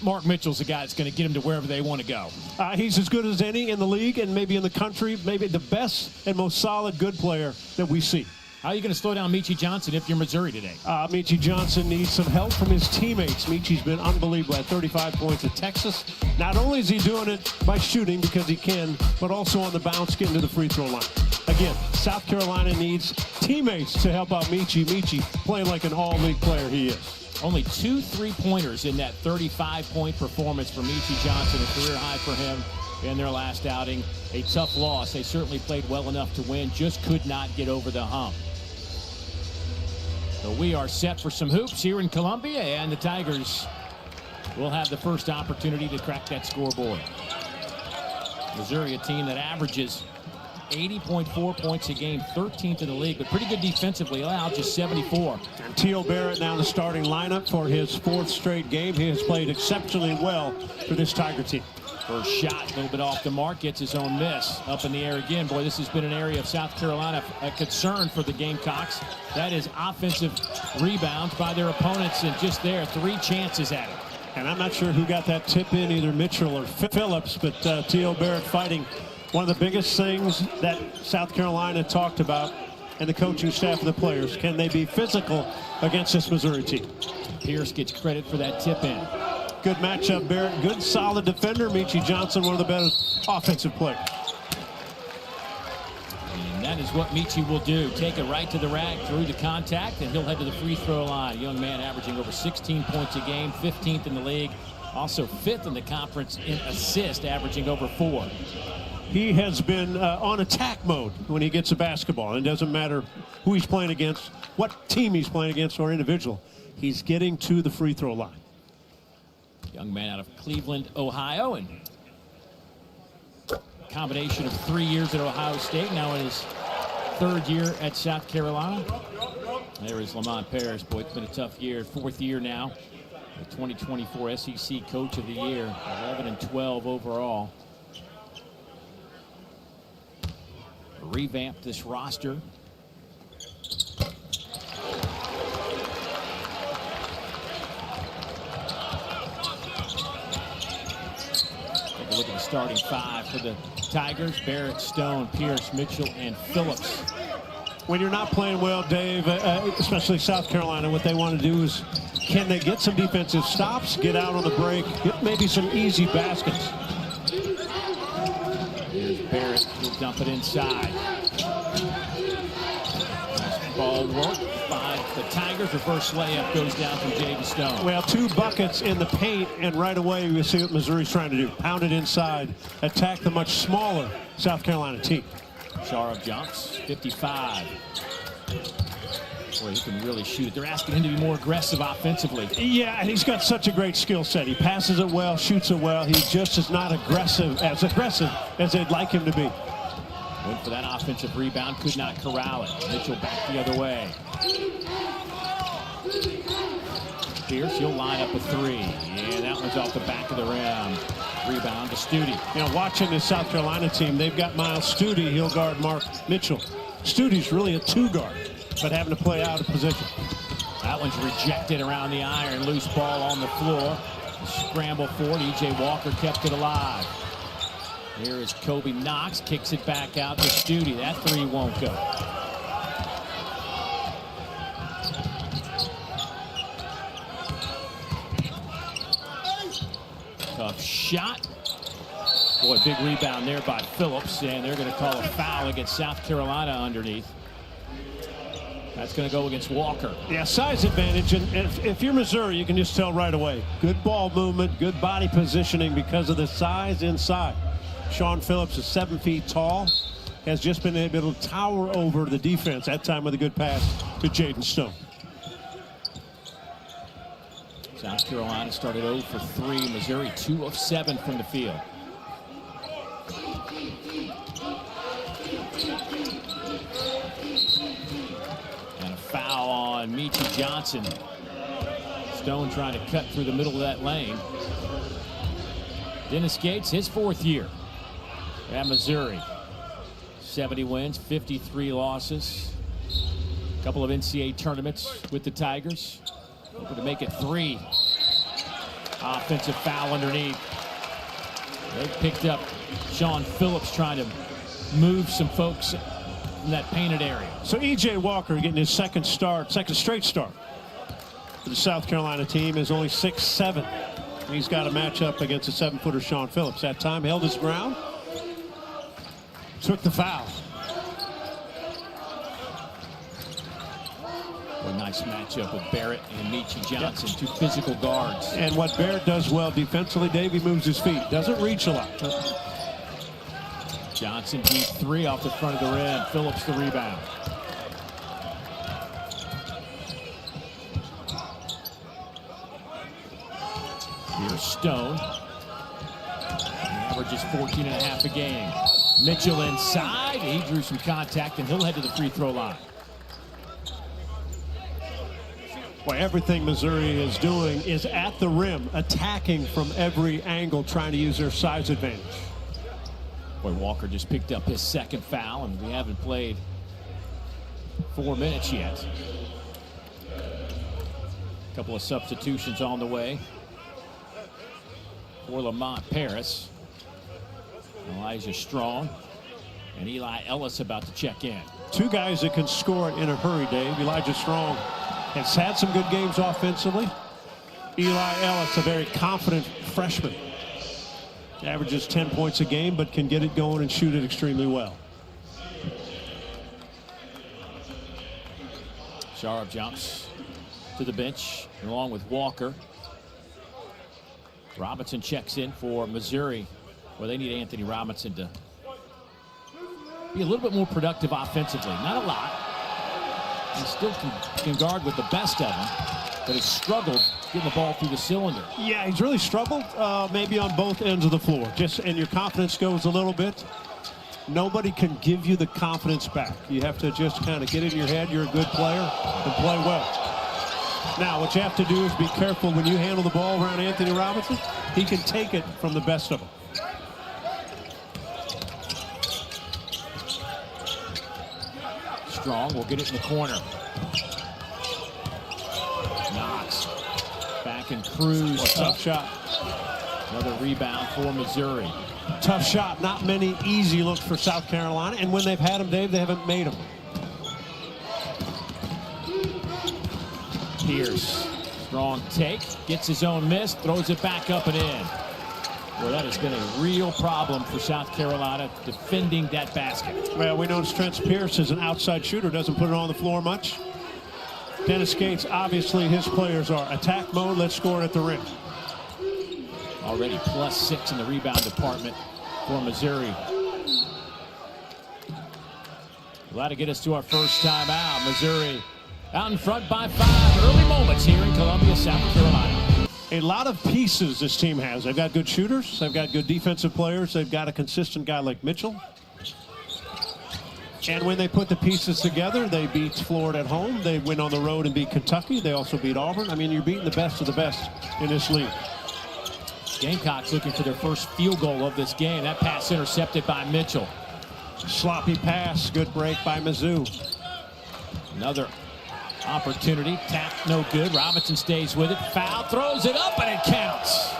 Mark Mitchell's the guy that's going to get them to wherever they want to go. He's as good as any in the league and maybe in the country, maybe the best and most solid good player that we see. How are you going to slow down Meechie Johnson if you're Missouri today? Meechie Johnson needs some help from his teammates. Meechie's been unbelievable at 35 points at Texas. Not only is he doing it by shooting because he can, but also on the bounce getting to the free throw line. Again, South Carolina needs teammates to help out Meechie. Meechie playing like an all-league player he is. Only 2 3-pointers in that 35-point performance for Meechie Johnson, a career high for him in their last outing. A tough loss. They certainly played well enough to win, just could not get over the hump. So we are set for some hoops here in Columbia, and the Tigers will have the first opportunity to crack that scoreboard. Missouri, a team that averages 80.4 points a game, 13th in the league, but pretty good defensively, allowed just 74. And Teal Barrett now the starting lineup for his 4th straight game. He has played exceptionally well for this Tiger team. First shot, a little bit off the mark, gets his own miss. Up in the air again. Boy, this has been an area of South Carolina, a concern for the Gamecocks. That is offensive rebounds by their opponents, and just there, 3 chances at it. And I'm not sure who got that tip in, either Mitchell or Phillips, but Teal Barrett fighting. One of the biggest things that South Carolina talked about, and the coaching staff and the players, can they be physical against this Missouri team? Pierce gets credit for that tip in. Good matchup, Barrett. Good, solid defender. Meechie Johnson, one of the best offensive players. And that is what Meechie will do. Take it right to the rack through the contact, and he'll head to the free throw line. Young man averaging over 16 points a game, 15th in the league. Also 5th in the conference in assists, averaging over 4. He has been on attack mode when he gets a basketball. It doesn't matter who he's playing against, what team he's playing against, or individual. He's getting to the free throw line. Young man out of Cleveland, Ohio, and combination of 3 years at Ohio State, now in his 3rd year at South Carolina. There is Lamont Paris. Boy, it's been a tough year. 4th year now. The 2024 SEC Coach of the Year, 11-12 overall. Revamp this roster. Take a look at the starting 5 for the Tigers. Barrett, Stone, Pierce, Mitchell, and Phillips. When you're not playing well, Dave, especially South Carolina, what they want to do is, can they get some defensive stops, get out on the break, get maybe some easy baskets. Here's Barrett. He'll dump it inside. Nice ball work by the Tigers. Reverse layup goes down from Jaden Stone. Well, 2 buckets in the paint, and right away we see what Missouri's trying to do. Pound it inside, attack the much smaller South Carolina team. Chara jumps, 55. Boy, he can really shoot it. They're asking him to be more aggressive offensively. Yeah, and he's got such a great skill set. He passes it well, shoots it well. He just is not aggressive as they'd like him to be. Went for that offensive rebound, could not corral it. Mitchell back the other way. Pierce, he'll line up a 3. Yeah, that one's off the back of the rim. Rebound to Studi. You know, watching this South Carolina team, they've got Miles Studi. He'll guard Mark Mitchell. Studi's really a 2 guard, but having to play out of position. That one's rejected around the iron. Loose ball on the floor. Scramble forward. E.J. Walker kept it alive. Here is Kobe Knox. Kicks it back out to Studi. That 3 won't go. Tough shot. Boy, big rebound there by Phillips, and they're going to call a foul against South Carolina underneath. That's going to go against Walker. Yeah, size advantage, and if you're Missouri, you can just tell right away. Good ball movement, good body positioning because of the size inside. Sean Phillips is 7 feet tall, has just been able to tower over the defense, that time with a good pass to Jaden Stone. South Carolina started 0 for 3. Missouri 2 of 7 from the field. And a foul on Meechie Johnson. Stone trying to cut through the middle of that lane. Dennis Gates, his 4th year at Missouri. 70 wins, 53 losses. A couple of NCAA tournaments with the Tigers. Hoping to make it 3. Offensive foul underneath. They picked up Sean Phillips trying to move some folks in that painted area. So E.J. Walker getting his second straight start for the South Carolina team is only 6'7". He's got a matchup against a 7-footer Sean Phillips. That time held his ground, took the foul. A nice matchup with Barrett and Michi Johnson, two physical guards. And what Barrett does well defensively, Dave, he moves his feet. Doesn't reach a lot. Johnson deep three off the front of the rim. Phillips the rebound. Here's Stone. He averages 14.5 a game. Mitchell inside. He drew some contact, and he'll head to the free throw line. Well, everything Missouri is doing is at the rim, attacking from every angle, trying to use their size advantage. Boy, Walker just picked up his second foul, and we haven't played 4 minutes yet. A couple of substitutions on the way for Lamont Paris. Elijah Strong and Eli Ellis about to check in. Two guys that can score it in a hurry, Dave. Elijah Strong has had some good games offensively. Eli Ellis, a very confident freshman. Averages 10 points a game, but can get it going and shoot it extremely well. Sharp jumps to the bench along with Walker. Robinson checks in for Missouri. Well, they need Anthony Robinson to be a little bit more productive offensively. Not a lot. He still can guard with the best of them, but has struggled getting the ball through the cylinder. Yeah, he's really struggled, maybe on both ends of the floor. And your confidence goes a little bit. Nobody can give you the confidence back. You have to just kind of get in your head, you're a good player, and play well. Now, what you have to do is be careful when you handle the ball around Anthony Robinson. He can take it from the best of them. Strong will get it in the corner. Knox back and Cruz. Tough shot. Another rebound for Missouri. Tough shot. Not many easy looks for South Carolina. And when they've had them, Dave, they haven't made them. Pierce. Strong take. Gets his own miss. Throws it back up and in. Well, that has been a real problem for South Carolina defending that basket. Well, we know Trent Pierce is an outside shooter, doesn't put it on the floor much. Dennis Gates, obviously his players are attack mode, let's score at the rim. Already +6 in the rebound department for Missouri. Well, that'll get us to our first timeout. Missouri out in front by 5. Early moments here in Columbia, South Carolina. A lot of pieces this team has. They've got good shooters. They've got good defensive players. They've got a consistent guy like Mitchell. And when they put the pieces together, they beat Florida at home. They win on the road and beat Kentucky. They also beat Auburn. I mean, you're beating the best of the best in this league. Gamecocks looking for their first field goal of this game. That pass intercepted by Mitchell. Sloppy pass. Good break by Mizzou. Another opportunity. Tap no good. Robinson stays with it. Foul. Throws it up and it counts.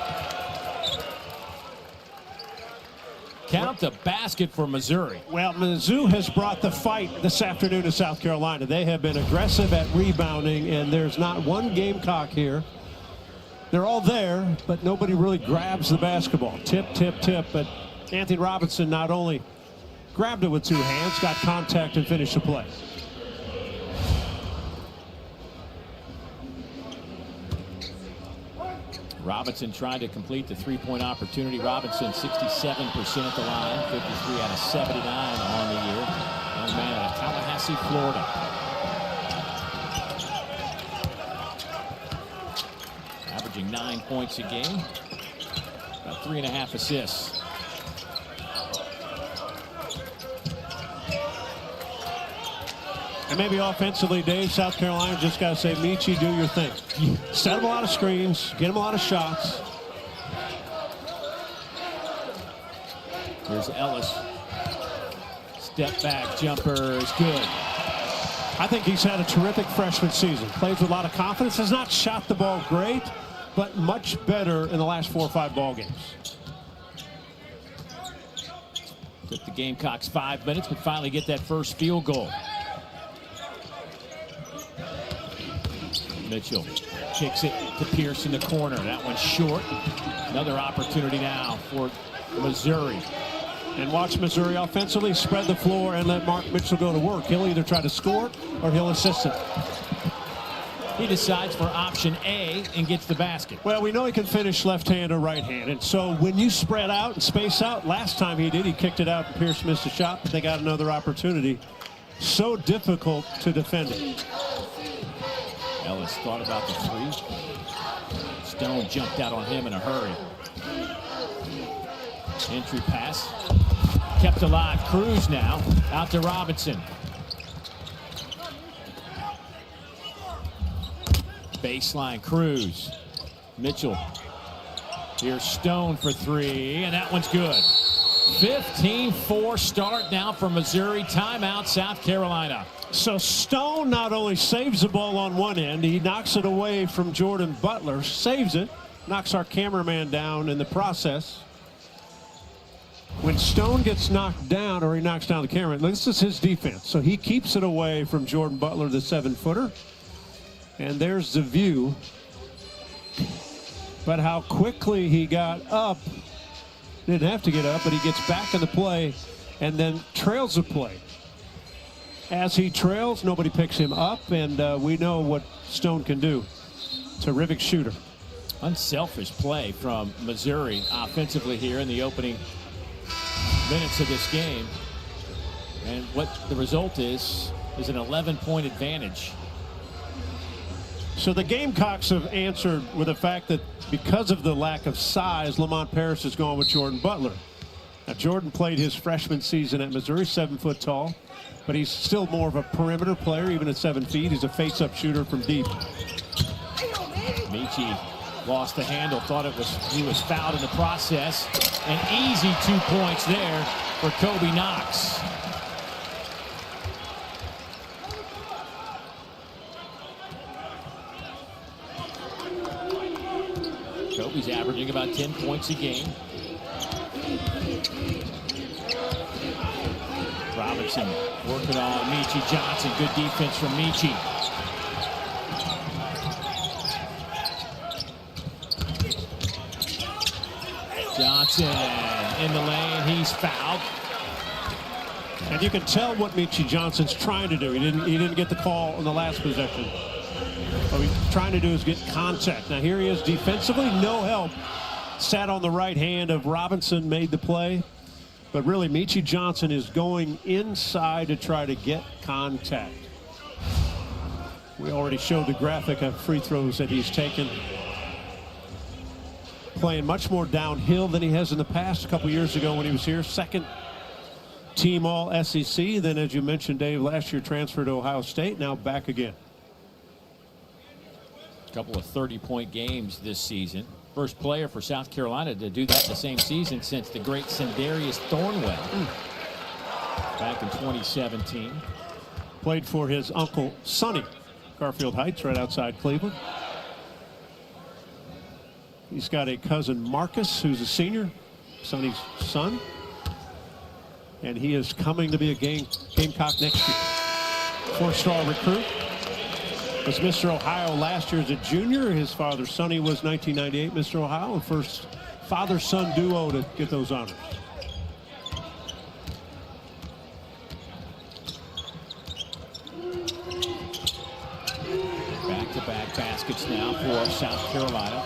Count the basket for Missouri. Well, Mizzou has brought the fight this afternoon to South Carolina. They have been aggressive at rebounding, and there's not one Gamecock here. They're all there, but nobody really grabs the basketball. Tip, tip, tip. But Anthony Robinson not only grabbed it with two hands, got contact and finished the play. Robinson trying to complete the three-point opportunity. Robinson 67% at the line, 53 out of 79 on the year. Young man out of Tallahassee, Florida. Averaging 9 points a game, about 3.5 assists. And maybe offensively, Dave, South Carolina just got to say, Michi, do your thing. Set him a lot of screens, get him a lot of shots. Here's Ellis. Step back jumper is good. I think he's had a terrific freshman season. Plays with a lot of confidence. Has not shot the ball great, but much better in the last 4 or 5 ball games. Took the Gamecocks 5 minutes, but finally get that first field goal. Mitchell kicks it to Pierce in the corner. That one's short. Another opportunity now for Missouri. And watch Missouri offensively spread the floor and let Mark Mitchell go to work. He'll either try to score or he'll assist it. He decides for option A and gets the basket. Well, we know he can finish left-hand or right-hand. And so when you spread out and space out, last time he did, he kicked it out and Pierce missed a shot, but they got another opportunity. So difficult to defend it. Ellis thought about the three. Stone jumped out on him in a hurry. Entry pass. Kept alive. Cruz now out to Robinson. Baseline Cruz. Mitchell. Here's Stone for three, and that one's good. 15-4 start now for Missouri. Timeout, South Carolina. So Stone not only saves the ball on one end, he knocks it away from Jordan Butler, saves it, knocks our cameraman down in the process. When Stone gets knocked down, or he knocks down the camera, this is his defense. So he keeps it away from Jordan Butler, the 7-footer. And there's the view. But how quickly he got up. Didn't have to get up, but he gets back in the play and then trails the play. As he trails, nobody picks him up, and we know what Stone can do. Terrific shooter. Unselfish play from Missouri offensively here in the opening minutes of this game. And what the result is an 11-point advantage. So the Gamecocks have answered with the fact that because of the lack of size, Lamont Paris has gone with Jordan Butler. Now, Jordan played his freshman season at Missouri, 7 foot tall, but he's still more of a perimeter player, even at 7 feet. He's a face-up shooter from deep. Michi lost the handle, thought he was fouled in the process. An easy 2 points there for Kobe Knox. Kobe's averaging about 10 points a game. Robinson working on Michi Johnson. Good defense from Michi. Johnson in the lane. He's fouled. And you can tell what Michi Johnson's trying to do. He didn't get the call on the last possession. What he's trying to do is get contact. Now here he is defensively, no help. Sat on the right hand of Robinson, made the play. But really, Michi Johnson is going inside to try to get contact. We already showed the graphic of free throws that he's taken. Playing much more downhill than he has in the past. A couple years ago when he was here, second team all SEC. Then, as you mentioned, Dave, last year transferred to Ohio State, now back again. Couple of 30-point games this season. First player for South Carolina to do that the same season since the great Sendarius Thornwell back in 2017. Played for his uncle Sonny, Garfield Heights, right outside Cleveland. He's got a cousin Marcus, who's a senior, Sonny's son, and he is coming to be a Gamecock next year. 4-star recruit. Was Mr. Ohio last year as a junior. His father, Sonny, was 1998 Mr. Ohio, and first father-son duo to get those honors. Back-to-back baskets now for South Carolina.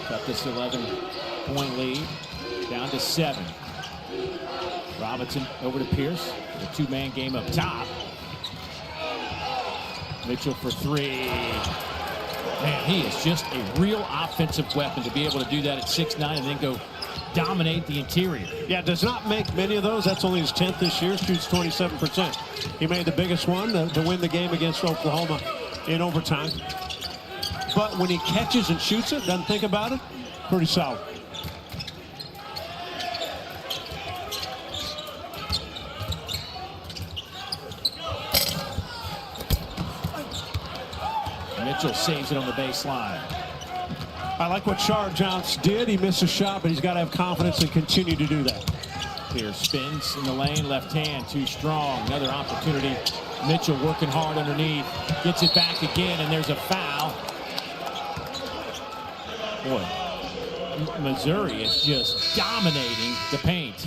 Got this 11-point lead down to 7. Robinson over to Pierce. A two-man game up top. Mitchell for three. Man, he is just a real offensive weapon to be able to do that at 6'9" and then go dominate the interior. Yeah, does not make many of those. That's only his 10th this year. Shoots 27%. He made the biggest one to win the game against Oklahoma in overtime. But when he catches and shoots it, doesn't think about it, pretty solid. Mitchell saves it on the baseline. I like what Char Johnson did. He missed a shot, but he's got to have confidence and continue to do that. Pierce spins in the lane, left hand, too strong. Another opportunity. Mitchell working hard underneath. Gets it back again, and there's a foul. Boy, Missouri is just dominating the paint.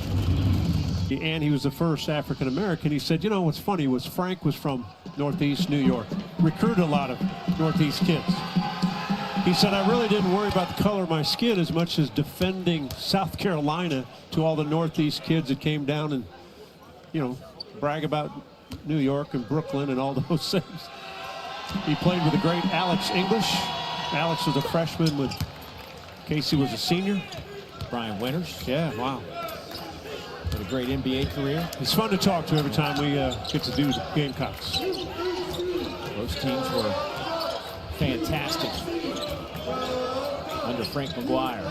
And he was the first African-American. He said, you know, what's funny was Frank was from Northeast New York. Recruited a lot of Northeast kids. He said, I really didn't worry about the color of my skin as much as defending South Carolina to all the Northeast kids that came down and, you know, brag about New York and Brooklyn and all those things. He played with the great Alex English. Alex was a freshman when Casey was a senior. Brian Winters. Yeah, wow. Had a great NBA career. It's fun to talk to every time we get to do the Gamecocks. Those teams were fantastic under Frank McGuire.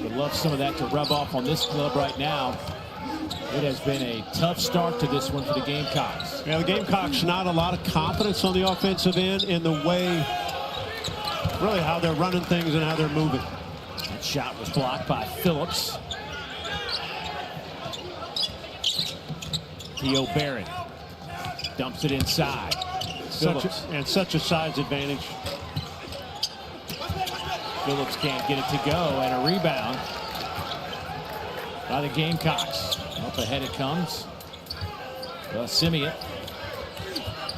Would love some of that to rub off on this club right now. It has been a tough start to this one for the Gamecocks. Yeah, the Gamecocks, not a lot of confidence on the offensive end in the way, really how they're running things and how they're moving. That shot was blocked by Phillips. Theo Barrett dumps it inside. Such a size advantage. Phillips can't get it to go, and a rebound by the Gamecocks. Up ahead it comes. Simeon.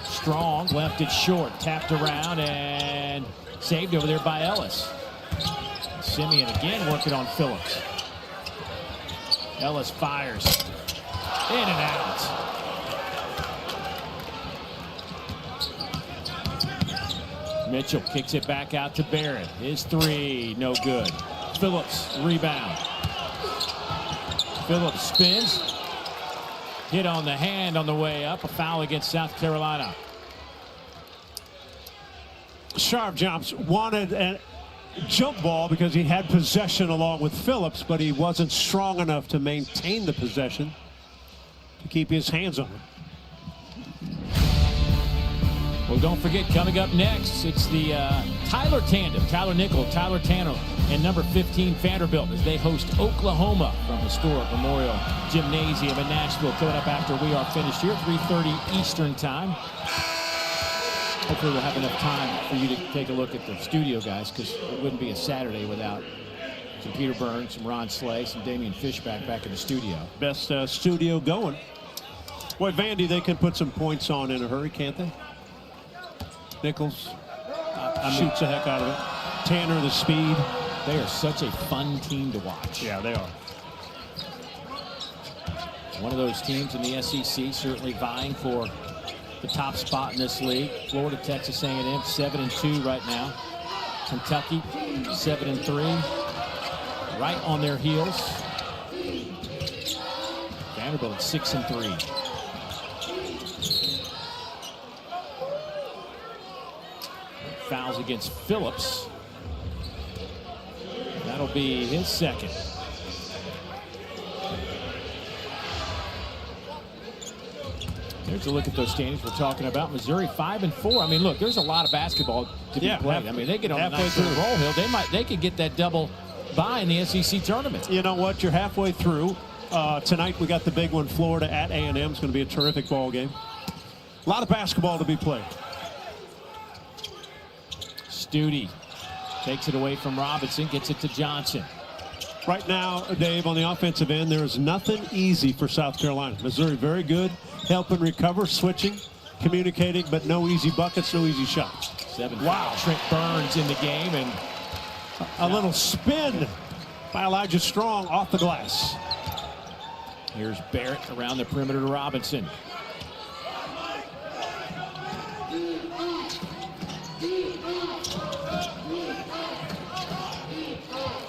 Strong, left it short, tapped around, and saved over there by Ellis. Simeon again working on Phillips. Ellis fires. In and out. Mitchell kicks it back out to Barrett. His three, no good. Phillips, rebound. Phillips spins. Hit on the hand on the way up. A foul against South Carolina. Char Johnson wanted a jump ball because he had possession along with Phillips, but he wasn't strong enough to maintain the possession to keep his hands on it. Well, don't forget, coming up next, it's the Tyler tandem. Tyler Nickel, Tyler Tanner, and number 15 Vanderbilt as they host Oklahoma from historic Memorial Gymnasium in Nashville. Coming up after we are finished here, 3:30 Eastern time. Hopefully we'll have enough time for you to take a look at the studio, guys, because it wouldn't be a Saturday without some Peter Burns, some Ron Slay, some Damian Fishback back in the studio. Best studio going. Boy, Vandy, they can put some points on in a hurry, can't they? Nichols shoots the heck out of it. Tanner, the speed. They are such a fun team to watch. Yeah, they are. One of those teams in the SEC certainly vying for the top spot in this league. Florida, Texas A&M 7-2 right now. Kentucky 7-3, right on their heels. Vanderbilt at 6-3. Fouls against Phillips. That'll be his second. There's a look at those standings we're talking about. Missouri 5-4. I mean, look, there's a lot of basketball to be played. I mean, they get on a nice little roll hill. They could get that double bye in the SEC tournament. You know what? You're halfway through. Tonight we got the big one. Florida at A&M. It's going to be a terrific ball game. A lot of basketball to be played. Studi takes it away from Robinson, gets it to Johnson. Right now, Dave, on the offensive end, there is nothing easy for South Carolina. Missouri very good, helping recover, switching, communicating, but no easy buckets, no easy shots. Wow. Trent Burns in the game, and a little spin by Elijah Strong off the glass. Here's Barrett around the perimeter to Robinson.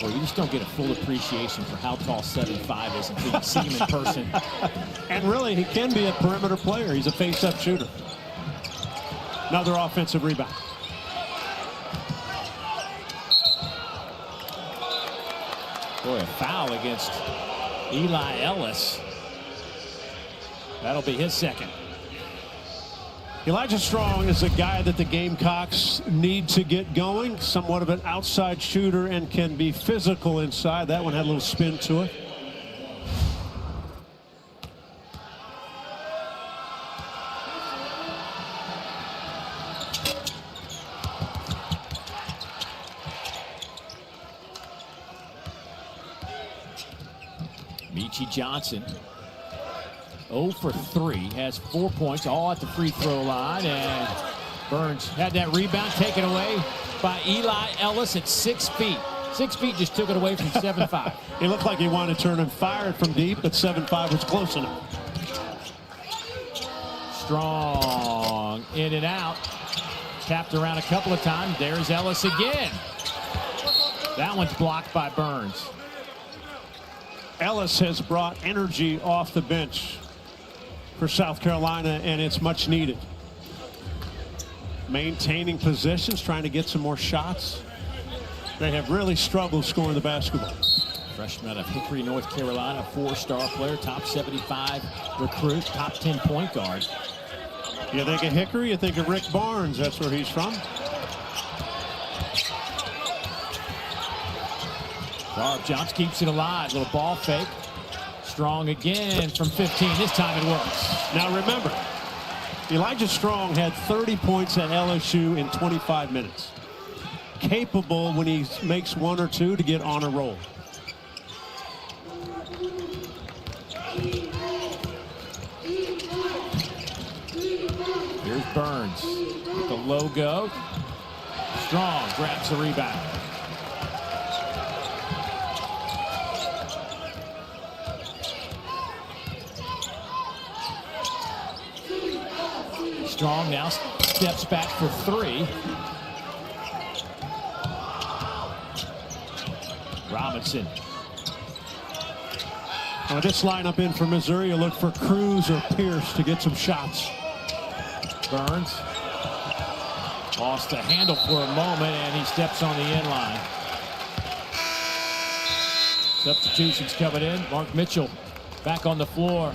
Well, you just don't get a full appreciation for how tall 7'5" is until you see him in person. And really, he can be a perimeter player. He's a face-up shooter. Another offensive rebound. Boy, a foul against Eli Ellis. That'll be his second. Elijah Strong is a guy that the Gamecocks need to get going. Somewhat of an outside shooter and can be physical inside. That one had a little spin to it. Michi Johnson, 0 for 3, has 4 points, all at the free throw line, and Burns had that rebound taken away by Eli Ellis at 6 feet. 6 feet just took it away from 7'5". He looked like he wanted to turn and fire it from deep, but 7'5" was close enough. Strong in and out, tapped around a couple of times. There's Ellis again. That one's blocked by Burns. Ellis has brought energy off the bench for South Carolina, and it's much needed. Maintaining positions, trying to get some more shots. They have really struggled scoring the basketball. Freshman out of Hickory, North Carolina, 4-star player, top 75 recruit, top 10 point guard. You think of Hickory, you think of Rick Barnes. That's where he's from. Barb Jones keeps it alive. Little ball fake. Strong again from 15. This time it works. Now remember, Elijah Strong had 30 points at LSU in 25 minutes. Capable when he makes 1 or 2 to get on a roll. Here's Burns with the logo. Strong grabs the rebound. Strong now steps back for 3. Robinson. With this lineup in for Missouri, you look for Cruz or Pierce to get some shots. Burns lost the handle for a moment, and he steps on the end line. Substitutions coming in. Mark Mitchell back on the floor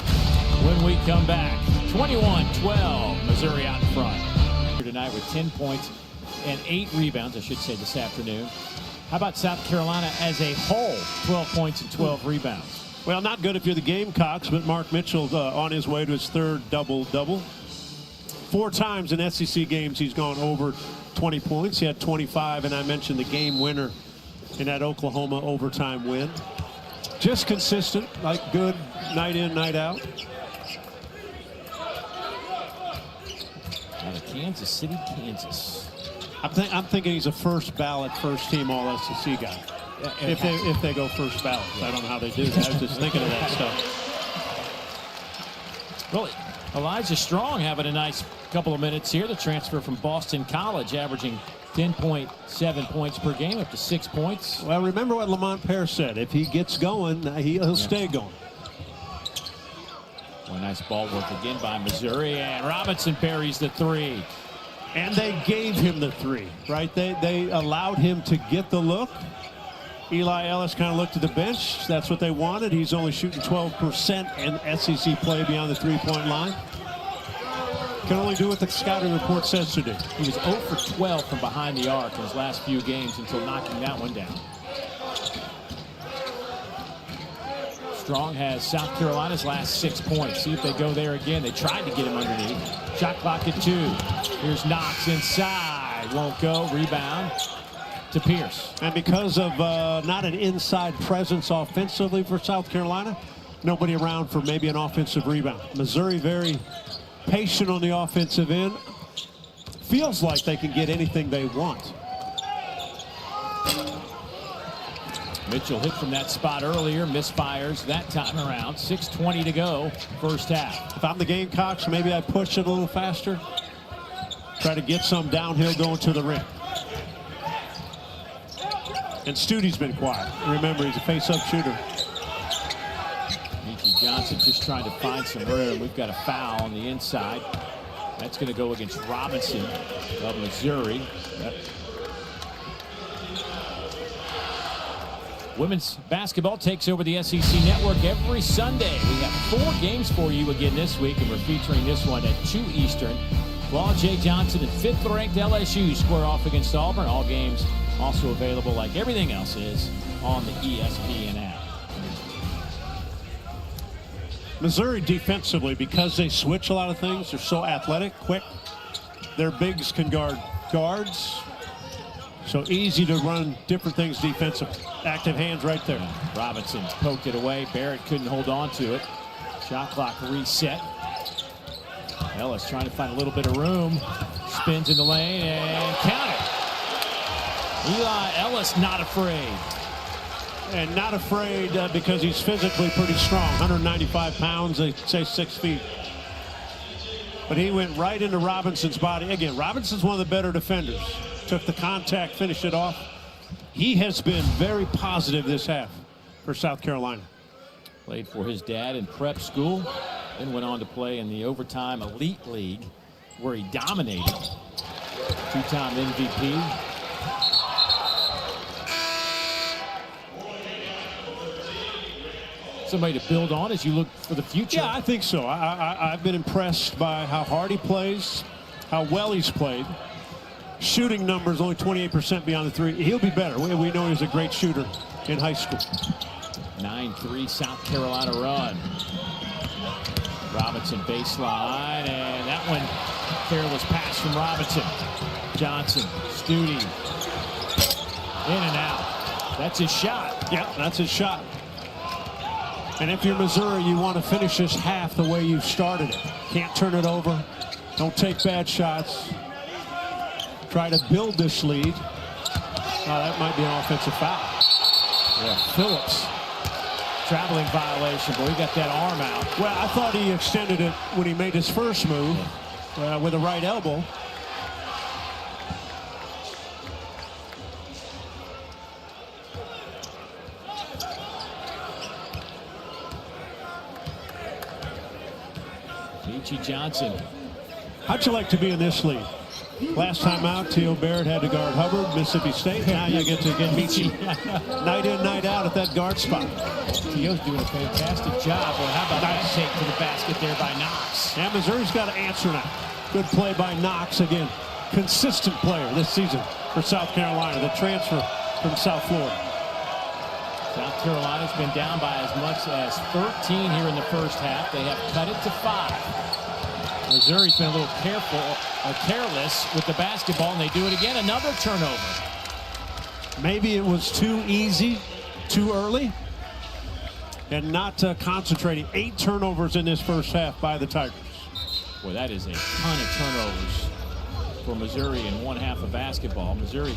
when we come back. 21-12, Missouri out in front. Here tonight with 10 points and 8 rebounds, I should say, this afternoon. How about South Carolina as a whole? 12 points and 12 rebounds. Well, not good if you're the Gamecocks, but Mark Mitchell on his way to his 3rd double-double. 4 times in SEC games he's gone over 20 points. He had 25, and I mentioned the game winner in that Oklahoma overtime win. Just consistent, like good night in, night out. Out of Kansas City, Kansas. I'm thinking he's a first ballot, first team all SEC guy. If they go first ballot. I don't know how they do that. I was just thinking of that stuff. Well, Elijah Strong having a nice couple of minutes here. The transfer from Boston College, averaging 10.7 points per game, up to 6 points. Well, remember what Lamont Pear said. If he gets going, he'll stay going. Well, nice ball work again by Missouri, and Robinson parries the 3. And they gave him the 3, right? They allowed him to get the look. Eli Ellis kind of looked at the bench. That's what they wanted. He's only shooting 12% in SEC play beyond the 3-point line. Can only do what the scouting report says to do. He was 0 for 12 from behind the arc in his last few games until knocking that one down. Strong has South Carolina's last 6 points. See if they go there again. They tried to get him underneath. Shot clock at 2. Here's Knox inside. Won't go. Rebound to Pierce. And because of not an inside presence offensively for South Carolina, nobody around for maybe an offensive rebound. Missouri very patient on the offensive end. Feels like they can get anything they want. Mitchell hit from that spot earlier, misfires that time around. 6:20 to go, first half. If I'm the Gamecocks, maybe I push it a little faster. Try to get some downhill going to the rim. And Stude's been quiet. Remember, he's a face-up shooter. Michi Johnson just trying to find some room. We've got a foul on the inside. That's going to go against Robinson of Missouri. Women's basketball takes over the SEC Network every Sunday. We have 4 games for you again this week, and we're featuring this one at 2 Eastern. Well, Jay Johnson and 5th-ranked LSU square off against Auburn. All games also available, like everything else is, on the ESPN app. Missouri defensively, because they switch a lot of things, they're so athletic, quick. Their bigs can guard guards. So easy to run different things defensive. Active hands right there. Robinson poked it away. Barrett couldn't hold on to it. Shot clock reset. Ellis trying to find a little bit of room. Spins in the lane and count it. Eli Ellis not afraid. And not afraid because he's physically pretty strong. 195 pounds, they say 6 feet. But he went right into Robinson's body. Again, Robinson's one of the better defenders. Took the contact, finished it off. He has been very positive this half for South Carolina. Played for his dad in prep school, then went on to play in the overtime elite league where he dominated. 2-time MVP. Somebody to build on as you look for the future. Yeah, I think so. I've been impressed by how hard he plays, how well he's played. Shooting numbers only 28% beyond the three. He'll be better. We know he's a great shooter in high school. 9-3 South Carolina run. Robinson baseline, and that one careless pass from Robinson. Johnson, Studi, in and out. That's his shot. Yeah, that's his shot. And if you're Missouri, you want to finish this half the way you started it. Can't turn it over. Don't take bad shots. Try to build this lead. Oh, that might be an offensive foul. Yeah, Phillips. Traveling violation, but he got that arm out. Well, I thought he extended it when he made his first move with a right elbow. Michi Johnson. How'd you like to be in this league? Last time out, T.O. Barrett had to guard Hubbard, Mississippi State. Now you get to get Michi night in, night out at that guard spot. T.O.'s doing a fantastic job. Well, how about that take to the basket there by Knox? Yeah, Missouri's got to answer now. Good play by Knox again. Consistent player this season for South Carolina, the transfer from South Florida. South Carolina's been down by as much as 13 here in the first half. They have cut it to 5. Missouri's been a little careless with the basketball, and they do it again. Another turnover. Maybe it was too easy, too early, and not concentrating. 8 turnovers in this first half by the Tigers. Boy, that is a ton of turnovers for Missouri in one half of basketball. Missouri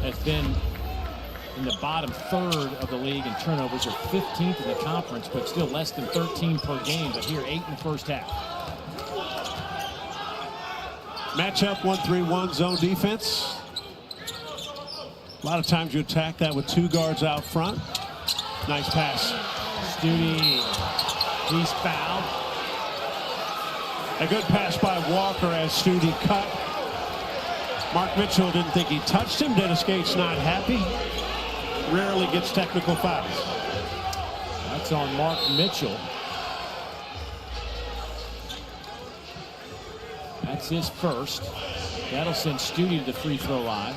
has been in the bottom third of the league in turnovers, or 15th in the conference, but still less than 13 per game. But here, 8 in the first half. Matchup 1-3-1 zone defense. A lot of times you attack that with 2 guards out front. Nice pass. Studi, he's fouled. A good pass by Walker as Studi cut. Mark Mitchell didn't think he touched him. Dennis Gates not happy. Rarely gets technical fouls. That's on Mark Mitchell. That's his first. That'll send Studi to the free throw line.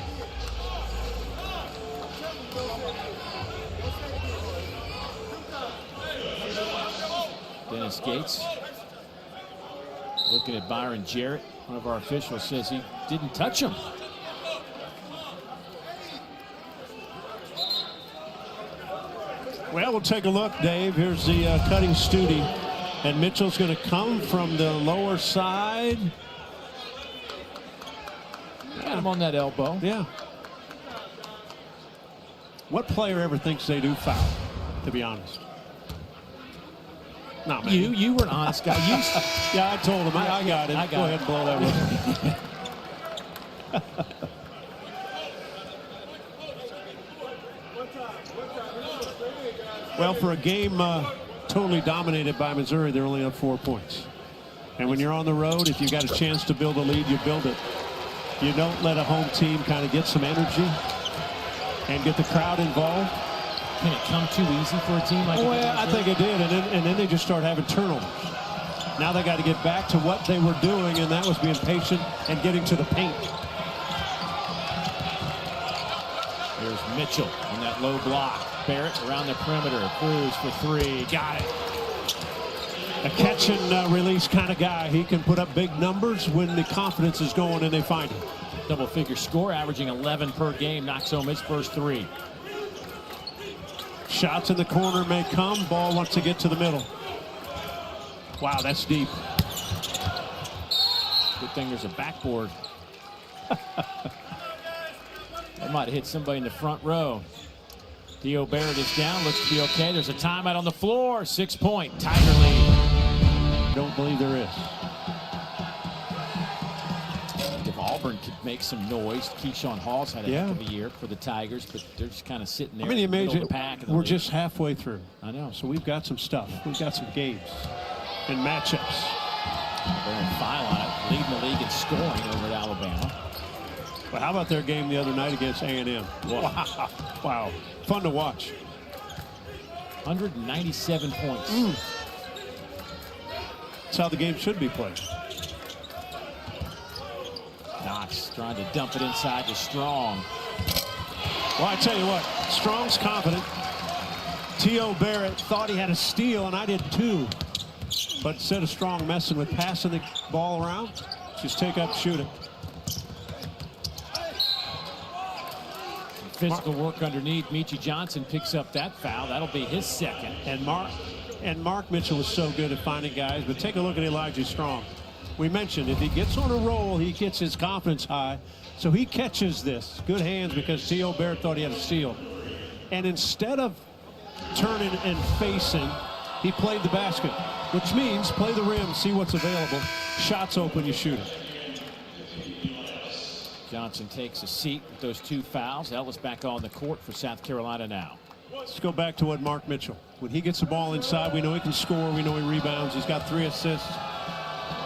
Dennis Gates looking at Byron Jarrett. One of our officials says he didn't touch him. Well, we'll take a look, Dave. Here's the cutting Studi. And Mitchell's going to come from the lower side. Got him on that elbow. Yeah. What player ever thinks they do foul, to be honest? No, man. You were an honest guy. Yeah, I told him. I got it. Go ahead and blow that whistle. Well, for a game totally dominated by Missouri, they're only up 4 points. And when you're on the road, if you've got a chance to build a lead, you build it. You don't let a home team kind of get some energy and get the crowd involved. Can it come too easy for a team like I think it did, and then they just start having turnovers. Now they got to get back to what they were doing, and that was being patient and getting to the paint. There's Mitchell on that low block. Barrett around the perimeter. Cruz for three. Got it. A catch and release kind of guy. He can put up big numbers when the confidence is going and they find him. Double-figure score, averaging 11 per game. Knocks home his first three. Shots in the corner may come. Ball wants to get to the middle. Wow, that's deep. Good thing there's a backboard. That might have hit somebody in the front row. Theo Barrett is down. Looks to be okay. There's a timeout on the floor. 6-point Tiger lead. Don't believe there is. If Auburn could make some noise, Keyshawn Hall's had a heck of a year for the Tigers, but they're just kind of sitting there. I mean, in the middle imagine of the pack. we're just halfway through. I know. So we've got some stuff. We've got some games and matchups. They're in file on it, leading the league in scoring over at Alabama. But how about their game the other night against A&M? Wow. Wow. Fun to watch. 197 points. That's how the game should be played. Knox trying to dump it inside to Strong. Well, I tell you what, Strong's confident. T.O. Barrett thought he had a steal, and I did too. But instead of Strong messing with passing the ball around, just take up, shoot it. Physical work underneath. Michi Johnson picks up that foul. That'll be his second. And Mark Mitchell is so good at finding guys, but take a look at Elijah Strong. We mentioned if he gets on a roll, he gets his confidence high. So he catches this. Good hands because T.O. Barrett thought he had a steal. And instead of turning and facing, he played the basket, which means play the rim, see what's available. Shots open, you shoot it. Johnson takes a seat with those two fouls. Ellis back on the court for South Carolina now. Let's go back to what Mark Mitchell. When he gets the ball inside, we know he can score. We know he rebounds. He's got 3 assists.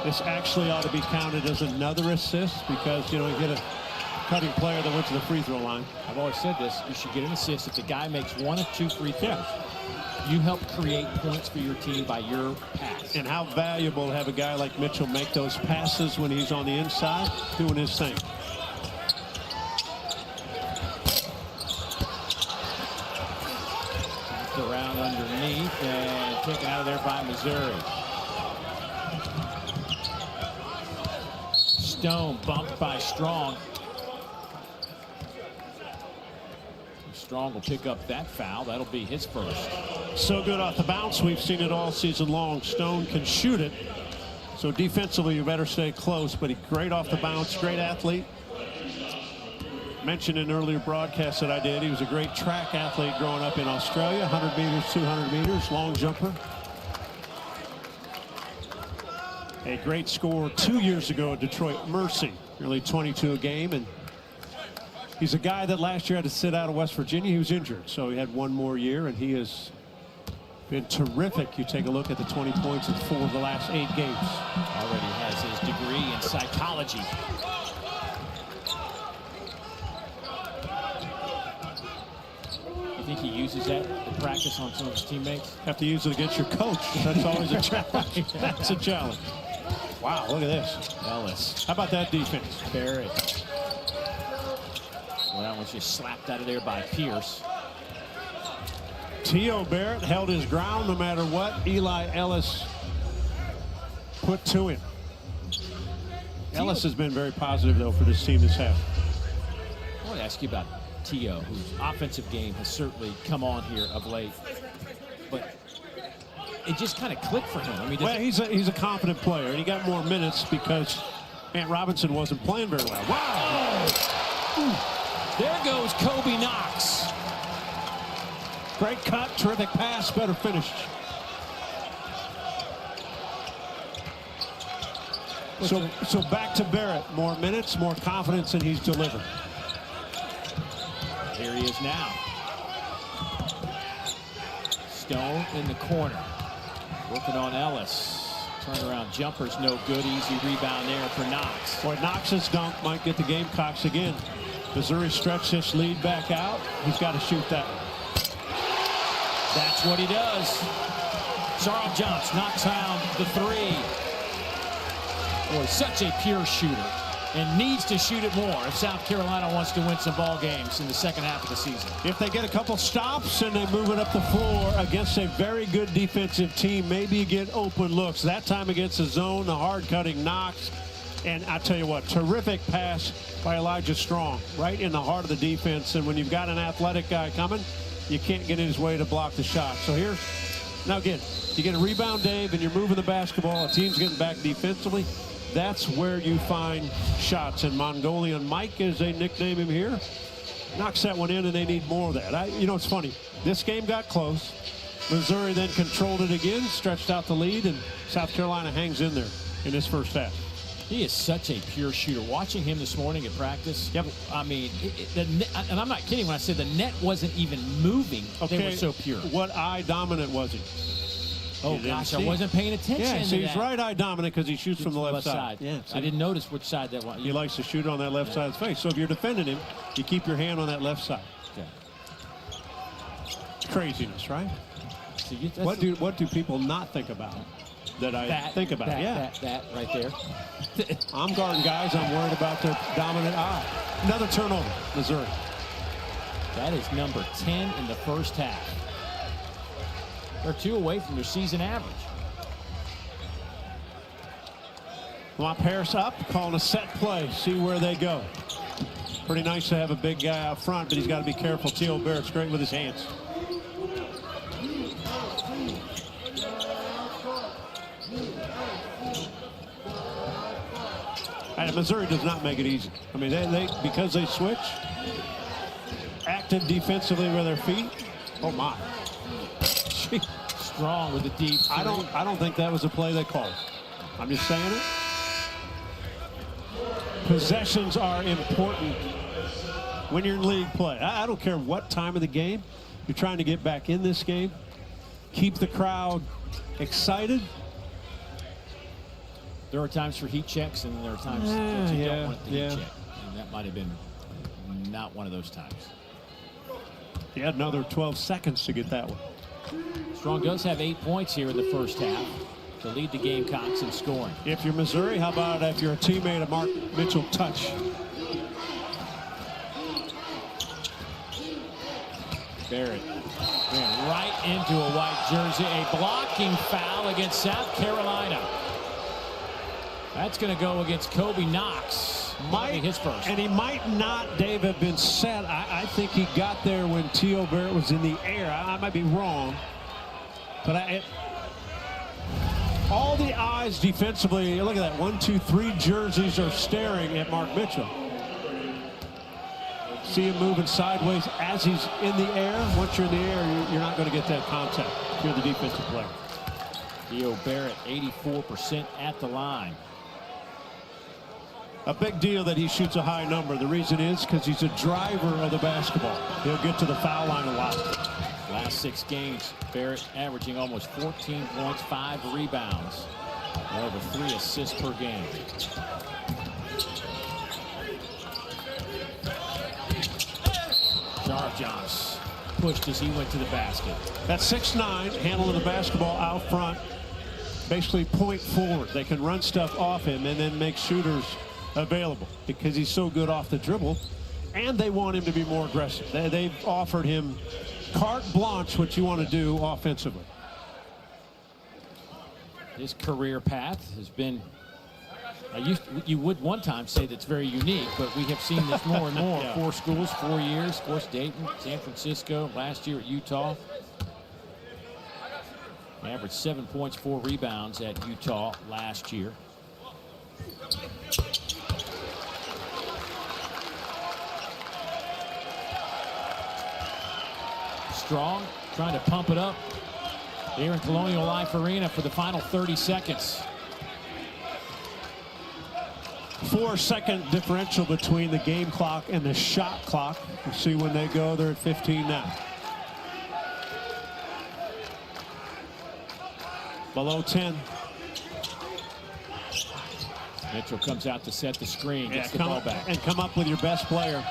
This actually ought to be counted as another assist because, you know, he hit a cutting player that went to the free throw line. I've always said this. You should get an assist if the guy makes 1 of 2 free throws. You help create points for your team by your pass. And how valuable to have a guy like Mitchell make those passes when he's on the inside doing his thing. Around underneath and taken out of there by Missouri. Stone bumped by Strong. Strong will pick up that foul. That'll be his first. So good off the bounce. We've seen it all season long. Stone can shoot it. So defensively, you better stay close. But he's great off the bounce. Great athlete. Mentioned in earlier broadcasts that I did, he was a great track athlete growing up in Australia. 100 meters, 200 meters, long jumper. A great score 2 years ago at Detroit Mercy. Nearly 22 a game. And he's a guy that last year had to sit out of West Virginia. He was injured, so he had 1 more year, and he has been terrific. You take a look at the 20 points in 4 of the last 8 games. Already has his degree in psychology. You think he uses that to practice on some of his teammates? Have to use it against your coach. That's always a challenge. That's a challenge. Wow, look at this. Ellis. How about that defense? Barrett. Well, that one's just slapped out of there by Pierce. T.O. Barrett held his ground no matter what Eli Ellis put to him. Ellis has been very positive, though, for this team this half. I want to ask you about T.O., whose offensive game has certainly come on here of late. But it just kind of clicked for him. I mean, well, he's a confident player, and he got more minutes because Ant Robinson wasn't playing very well. Wow! Oh. There goes Kobe Knox. Great cut, terrific pass, better finish. So back to Barrett. More minutes, more confidence, and he's delivered. Here he is now. Stone in the corner. Working on Ellis. Turnaround jumper's no good. Easy rebound there for Knox. Boy, Knox's dunk might get the Gamecocks again. Missouri stretched this lead back out. He's got to shoot that one. That's what he does. Charles Johnson knocks down the 3. Boy, such a pure shooter, and needs to shoot it more if South Carolina wants to win some ball games in the second half of the season. If they get a couple stops and they move it up the floor against a very good defensive team, maybe you get open looks. That time against the zone, the hard-cutting Knox. And I tell you what, terrific pass by Elijah Strong, right in the heart of the defense. And when you've got an athletic guy coming, you can't get in his way to block the shot. So here's, now again, you get a rebound, Dave, and you're moving the basketball. A team's getting back defensively. That's where you find shots. And Mongolian Mike, as they nickname him here, knocks that one in, and they need more of that. You know, it's funny. This game got close. Missouri then controlled it again, stretched out the lead, and South Carolina hangs in there in this first half. He is such a pure shooter. Watching him this morning at practice, yep. I mean, and I'm not kidding when I say the net wasn't even moving. Okay. They were so pure. What eye dominant was he? Oh, gosh, I wasn't paying attention Yeah, to so he's that. right eye dominant because he shoots from the left side. Yeah, I didn't notice which side that was. He likes to shoot on that left side of his face. So if you're defending him, you keep your hand on that left side. Okay. It's craziness, right? So what do people not think about that I think about? That right there. I'm guarding guys. I'm worried about their dominant eye. Another turnover, Missouri. That is number 10 in the first half. They're 2 away from their season average. Lamont Harris up, calling a set play. See where they go. Pretty nice to have a big guy out front, but he's got to be careful. T.O. Barrett's great with his hands. And Missouri does not make it easy. I mean, they because they switch, active defensively with their feet. Oh my! Strong with the deep. I don't think that was a play they called. I'm just saying it. Possessions are important when you're in league play. I don't care what time of the game you're trying to get back in this game. Keep the crowd excited. There are times for heat checks, and there are times that you don't want the heat check. And that might have been not one of those times. He had another 12 seconds to get that one. Strong does have 8 points here in the first half to lead the Gamecocks in scoring. If you're Missouri, how about if you're a teammate of Mark Mitchell, touch? Barrett ran right into a white jersey. A blocking foul against South Carolina. That's going to go against Kobe Knox. Might be his first. And he might not, Dave, have been set. I think he got there when T.O. Barrett was in the air. I might be wrong. But all the eyes defensively, look at that. 1, 2, 3 jerseys are staring at Mark Mitchell. See him moving sideways as he's in the air. Once you're in the air, you're not going to get that contact if you're the defensive player. T.O. Barrett, 84% at the line. A big deal that he shoots a high number. The reason is because he's a driver of the basketball. He'll get to the foul line a lot. Last 6 games, Barrett averaging almost 14 points, 5 rebounds, and over 3 assists per game. Jarjoms pushed as he went to the basket. That's 6'9", handling the basketball out front, basically point forward. They can run stuff off him and then make shooters available because he's so good off the dribble, and they want him to be more aggressive. They've offered him carte blanche what you want to do offensively. His career path has been, you would one time say that's very unique, but we have seen this more and more. Yeah. 4 schools, 4 years. Of course, Dayton, San Francisco, last year at Utah. Averaged 7 points, 4 rebounds at Utah last year. Strong trying to pump it up here in Colonial Life Arena for the final 30 seconds. 4-second differential between the game clock and the shot clock. You see when they go, they're at 15 now. Below 10. Mitchell comes out to set the screen, gets the ball back. And come up with your best player.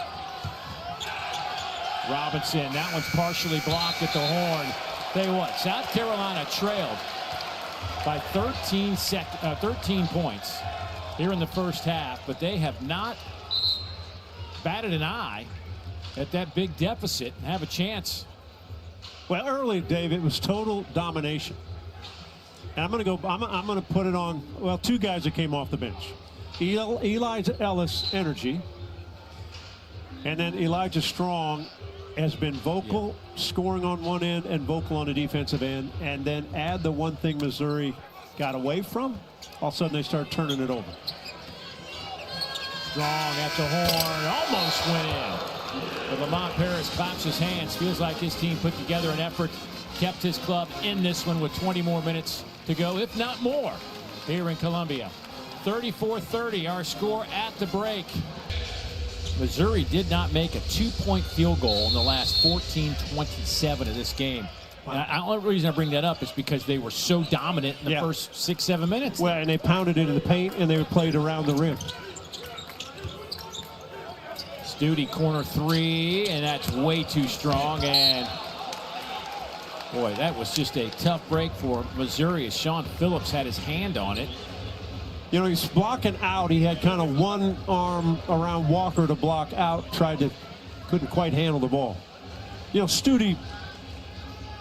Robinson, that one's partially blocked at the horn. Tell you what, South Carolina trailed by 13 points here in the first half, but they have not batted an eye at that big deficit and have a chance. Well, early, Dave, it was total domination. And I'm going to go, I'm going to put it on, well, two guys that came off the bench. Eli Ellis energy, and then Elijah Strong has been vocal, scoring on one end and vocal on the defensive end, and then add the one thing Missouri got away from, all of a sudden they start turning it over. Strong at the horn, almost went in. But Lamont Paris claps his hands, feels like his team put together an effort, kept his club in this one with 20 more minutes to go, if not more, here in Columbia. 34-30, our score at the break. Missouri did not make a 2-point field goal in the last 14-27 of this game. The only reason I bring that up is because they were so dominant in the first 6-7 minutes. Well, and they pounded into the paint and they played around the rim. Stute corner three, and that's way too strong. And boy, that was just a tough break for Missouri as Sean Phillips had his hand on it. You know, he's blocking out. He had kind of one arm around Walker to block out, couldn't quite handle the ball. You know, Stute,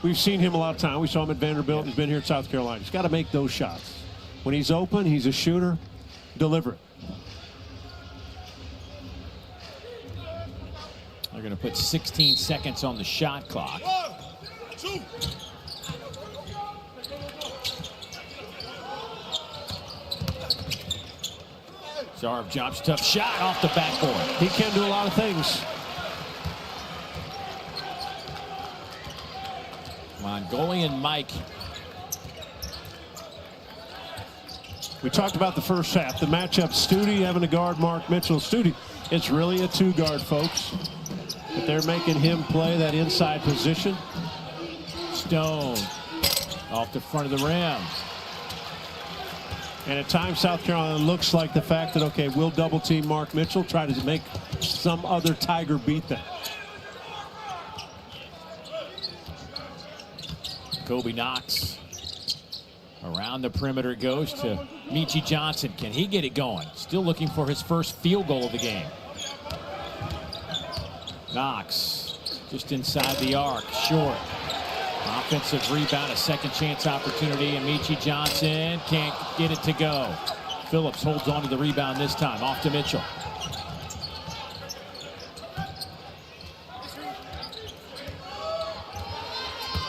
we've seen him a lot of time. We saw him at Vanderbilt. He's been here in South Carolina. He's got to make those shots. When he's open, he's a shooter. Deliver it. They're going to put 16 seconds on the shot clock. 1, 2. Zarv jumps, tough shot off the backboard. He can do a lot of things. Mongolian Mike. We talked about the first half. The matchup, Stute having to guard Mark Mitchell. Stute, it's really a two-guard, folks. But they're making him play that inside position. Stone off the front of the rim. And at times, South Carolina looks like the fact that, okay, we'll double team Mark Mitchell, try to make some other Tiger beat them. Kobe Knox around the perimeter goes to Meechie Johnson. Can he get it going? Still looking for his first field goal of the game. Knox just inside the arc, short. Offensive rebound, a second chance opportunity, and Meechie Johnson can't get it to go. Phillips holds on to the rebound this time, off to Mitchell.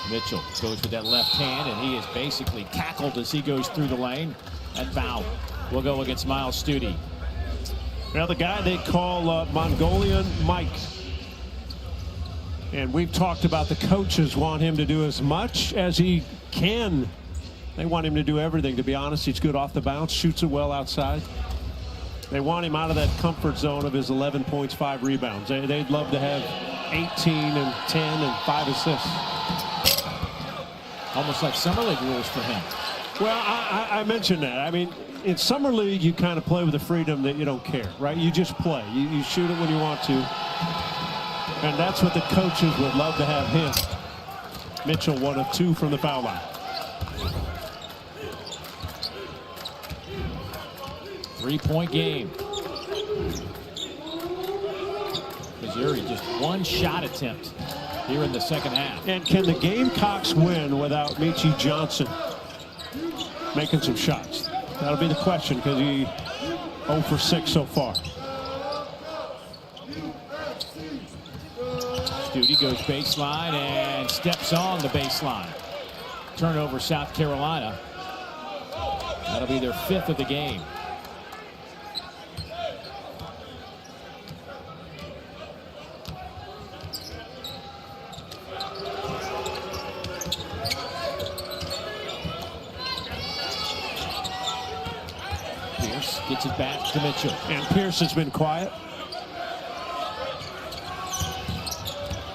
Mitchell goes with that left hand, and he is basically tackled as he goes through the lane. That foul will go against Miles Stute. Now the guy they call Mongolian Mike. And we've talked about the coaches want him to do as much as he can. They want him to do everything, to be honest. He's good off the bounce, shoots it well outside. They want him out of that comfort zone of his 11 points, 5 rebounds. They'd love to have 18 and 10 and 5 assists. Almost like summer league rules for him. Well, I mentioned that. I mean, in summer league, you kind of play with the freedom that you don't care, right? You just play. You shoot it when you want to. And that's what the coaches would love to have him. Mitchell, 1 of 2 from the foul line. Three-point game. Missouri just one shot attempt here in the second half. And can the Gamecocks win without Meechie Johnson making some shots? That'll be the question, because he 0 for 6 so far. Stute goes baseline and steps on the baseline. Turnover, South Carolina. That'll be their 5th of the game. Pierce gets it back to Mitchell. And Pierce has been quiet.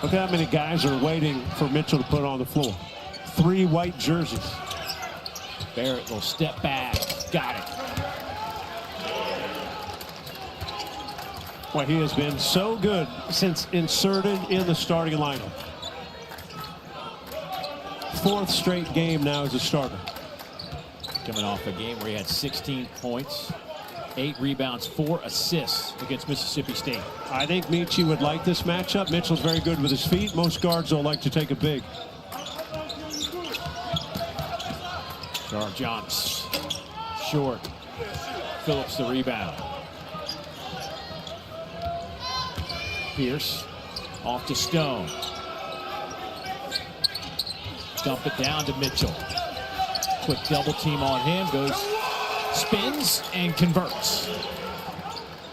Look how many guys are waiting for Mitchell to put on the floor. 3 white jerseys. Barrett will step back. Got it. Well, he has been so good since inserted in the starting lineup. 4th straight game now as a starter. Coming off a game where he had 16 points, 8 rebounds, 4 assists against Mississippi State. I think Michi would like this matchup. Mitchell's very good with his feet. Most guards will like to take a big. Jumps short. Phillips the rebound. Pierce off to Stone. Dump it down to Mitchell. Quick double team on him. Goes, spins, and converts.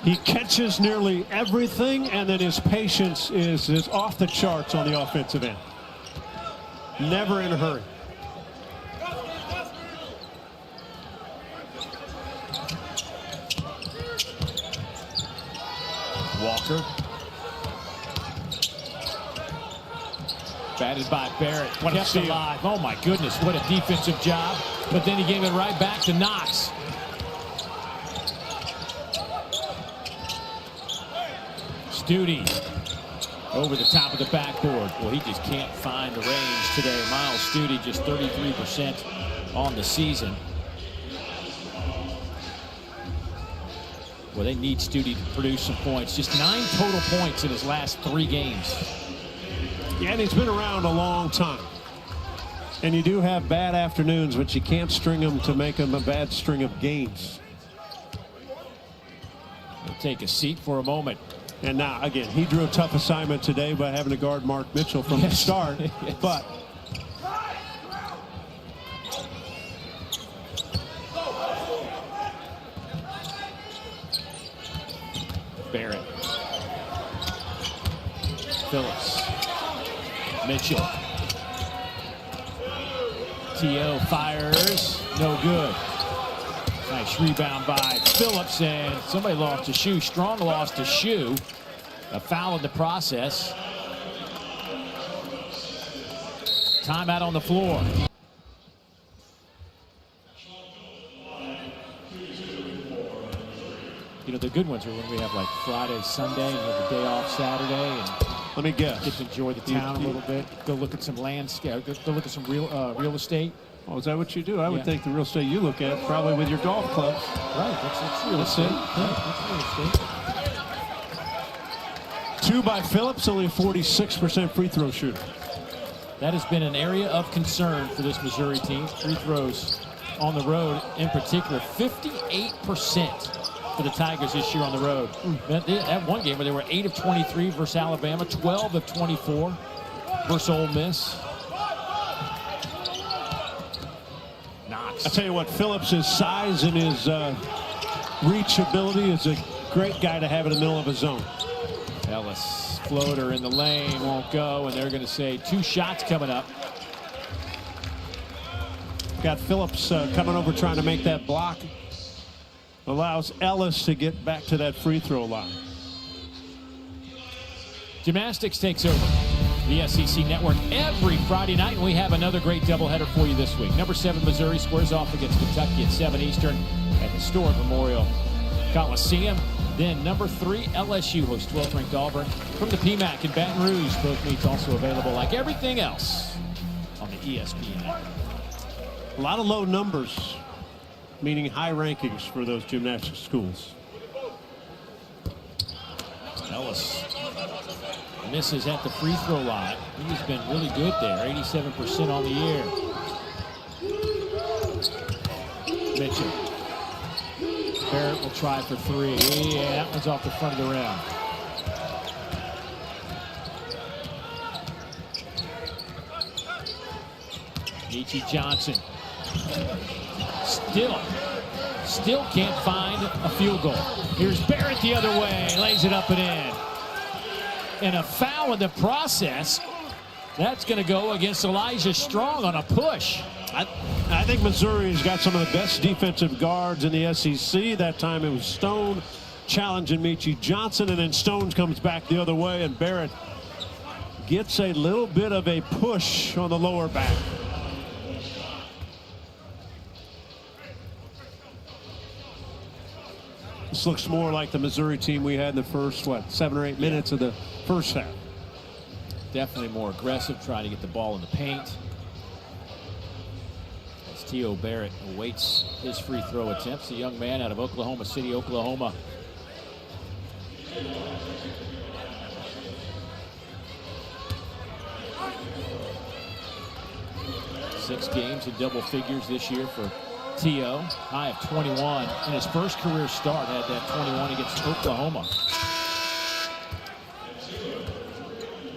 He catches nearly everything, and then his patience is off the charts on the offensive end. Never in a hurry. Walker. Batted by Barrett. What kept alive. Oh my goodness, what a defensive job. But then he gave it right back to Knox. Studi over the top of the backboard. Well, he just can't find the range today. Miles Studi just 33% on the season. Well, they need Studi to produce some points. Just 9 total points in his last 3 games. Yeah, and he's been around a long time. And you do have bad afternoons, but you can't string them to make them a bad string of games. We'll take a seat for a moment. And now, again, he drew a tough assignment today by having to guard Mark Mitchell from the start. Yes. But Barrett. Phillips. Mitchell. T.O. fires. No good. Nice rebound by Phillips, and somebody lost a shoe. Strong lost a shoe. A foul in the process. Timeout on the floor. You know, the good ones are when we have like Friday, Sunday, and we have a day off Saturday, and let me guess. get to enjoy the town a little bit. Go look at some landscape. Go look at some real estate. Oh, is that what you do? I would think the real estate you look at probably with your golf clubs. Right, that's real estate. Yeah, that's real estate. 2 by Phillips, only a 46% free throw shooter. That has been an area of concern for this Missouri team. Free throws on the road in particular. 58% for the Tigers this year on the road. That one game where they were 8 of 23 versus Alabama, 12 of 24 versus Ole Miss. Knox. I tell you what, Phillips' size and his reach ability is a great guy to have in the middle of a zone. Ellis, floater in the lane, won't go, and they're going to say 2 shots coming up. Got Phillips coming over trying to make that block. Allows Ellis to get back to that free throw line. Gymnastics takes over the SEC Network every Friday night, and we have another great doubleheader for you this week. Number 7 Missouri squares off against Kentucky at 7 Eastern at historic Memorial Coliseum. Then number 3 LSU hosts 12th ranked Auburn from the PMAC in Baton Rouge. Both meets also available like everything else on the ESPN app. A lot of low numbers, meaning high rankings for those gymnastics schools. Ellis misses at the free throw line. He's been really good there, 87% on the year. Mitchell. Barrett will try for 3. Yeah, that one's off the front of the rim. Michi Johnson. Still can't find a field goal. Here's Barrett the other way, lays it up and in. And a foul in the process. That's going to go against Elijah Strong on a push. I think Missouri's got some of the best defensive guards in the SEC. That time it was Stone challenging Michi Johnson, and then Stone comes back the other way, and Barrett gets a little bit of a push on the lower back. This looks more like the Missouri team we had in the first, 7 or 8 minutes of the first half. Definitely more aggressive, trying to get the ball in the paint. as T.O. Barrett awaits his free throw attempts. A young man out of Oklahoma City, Oklahoma. Six games in double figures this year for T.O. High of 21 in his first career start. Had that 21 against Oklahoma.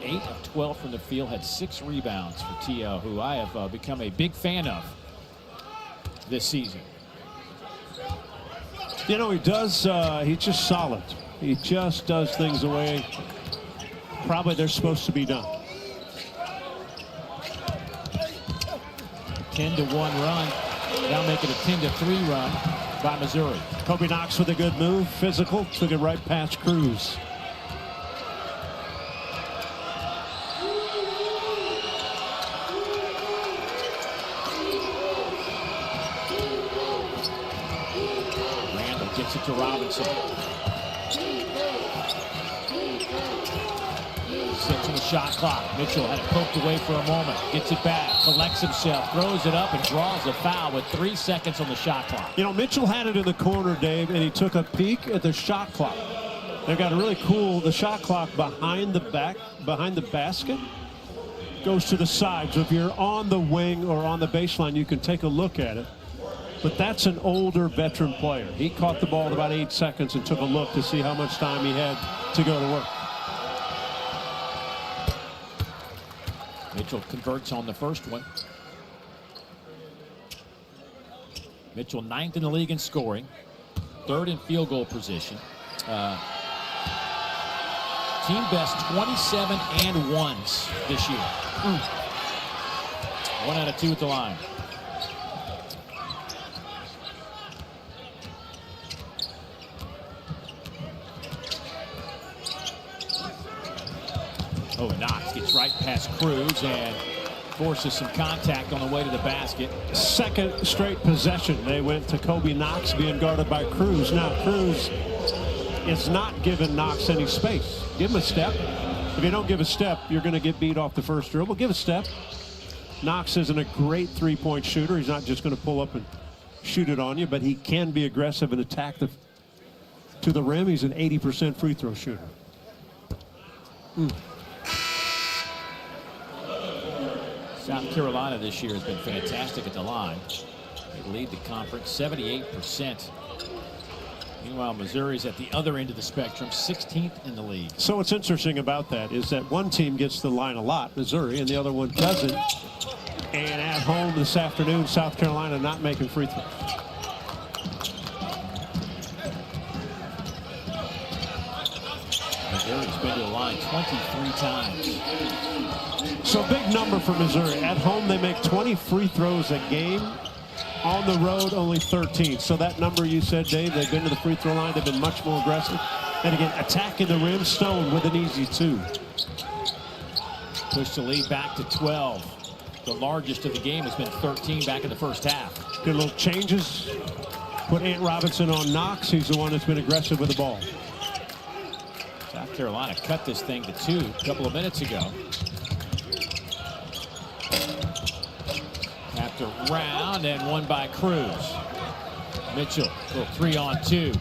8 of 12 from the field. Had 6 rebounds for T.O., who I have become a big fan of this season. You know, he does, he's just solid. He just does things the way probably they're supposed to be done. 10-1 run. Now make it a 10-3 run by Missouri. Kobe Knox with a good move. Physical. Took it right past Cruz. Randall gets it to Robinson. 6 on the shot clock. Mitchell had it poked away for a moment. Gets it back, collects himself, throws it up, and draws a foul with 3 seconds on the shot clock. You know, Mitchell had it in the corner, Dave, and he took a peek at the shot clock. They've got a really cool, the shot clock behind the basket goes to the side. So if you're on the wing or on the baseline, you can take a look at it. But that's an older veteran player. He caught the ball at about 8 seconds and took a look to see how much time he had to go to work. Mitchell converts on the first one. Mitchell 9th in the league in scoring, 3rd in field goal position. Team best 27 and 1s this year. 1 out of 2 at the line. Oh, Knox gets right past Cruz and forces some contact on the way to the basket. Second straight possession. They went to Kobe Knox being guarded by Cruz. Now Cruz is not giving Knox any space. Give him a step. If you don't give a step, you're going to get beat off the first dribble. Give a step. Knox isn't a great three-point shooter. He's not just going to pull up and shoot it on you, but he can be aggressive and attack to the rim. He's an 80% free throw shooter. South Carolina this year has been fantastic at the line. They lead the conference 78%. Meanwhile, Missouri's at the other end of the spectrum, 16th in the league. So what's interesting about that is that one team gets the line a lot, Missouri, and the other one doesn't. And at home this afternoon, South Carolina not making free throws. Missouri's been to the line 23 times. So big number for Missouri. At home, they make 20 free throws a game. On the road, only 13. So that number you said, Dave, they've been to the free throw line. They've been much more aggressive. And again, attacking the rim. Stone with an easy 2. Push the lead back to 12. The largest of the game has been 13 back in the first half. Good little changes. Put Ant Robinson on Knox. He's the one that's been aggressive with the ball. South Carolina cut this thing to 2 a couple of minutes ago. Tapped around and won by Cruz. Mitchell, little 3-on-2.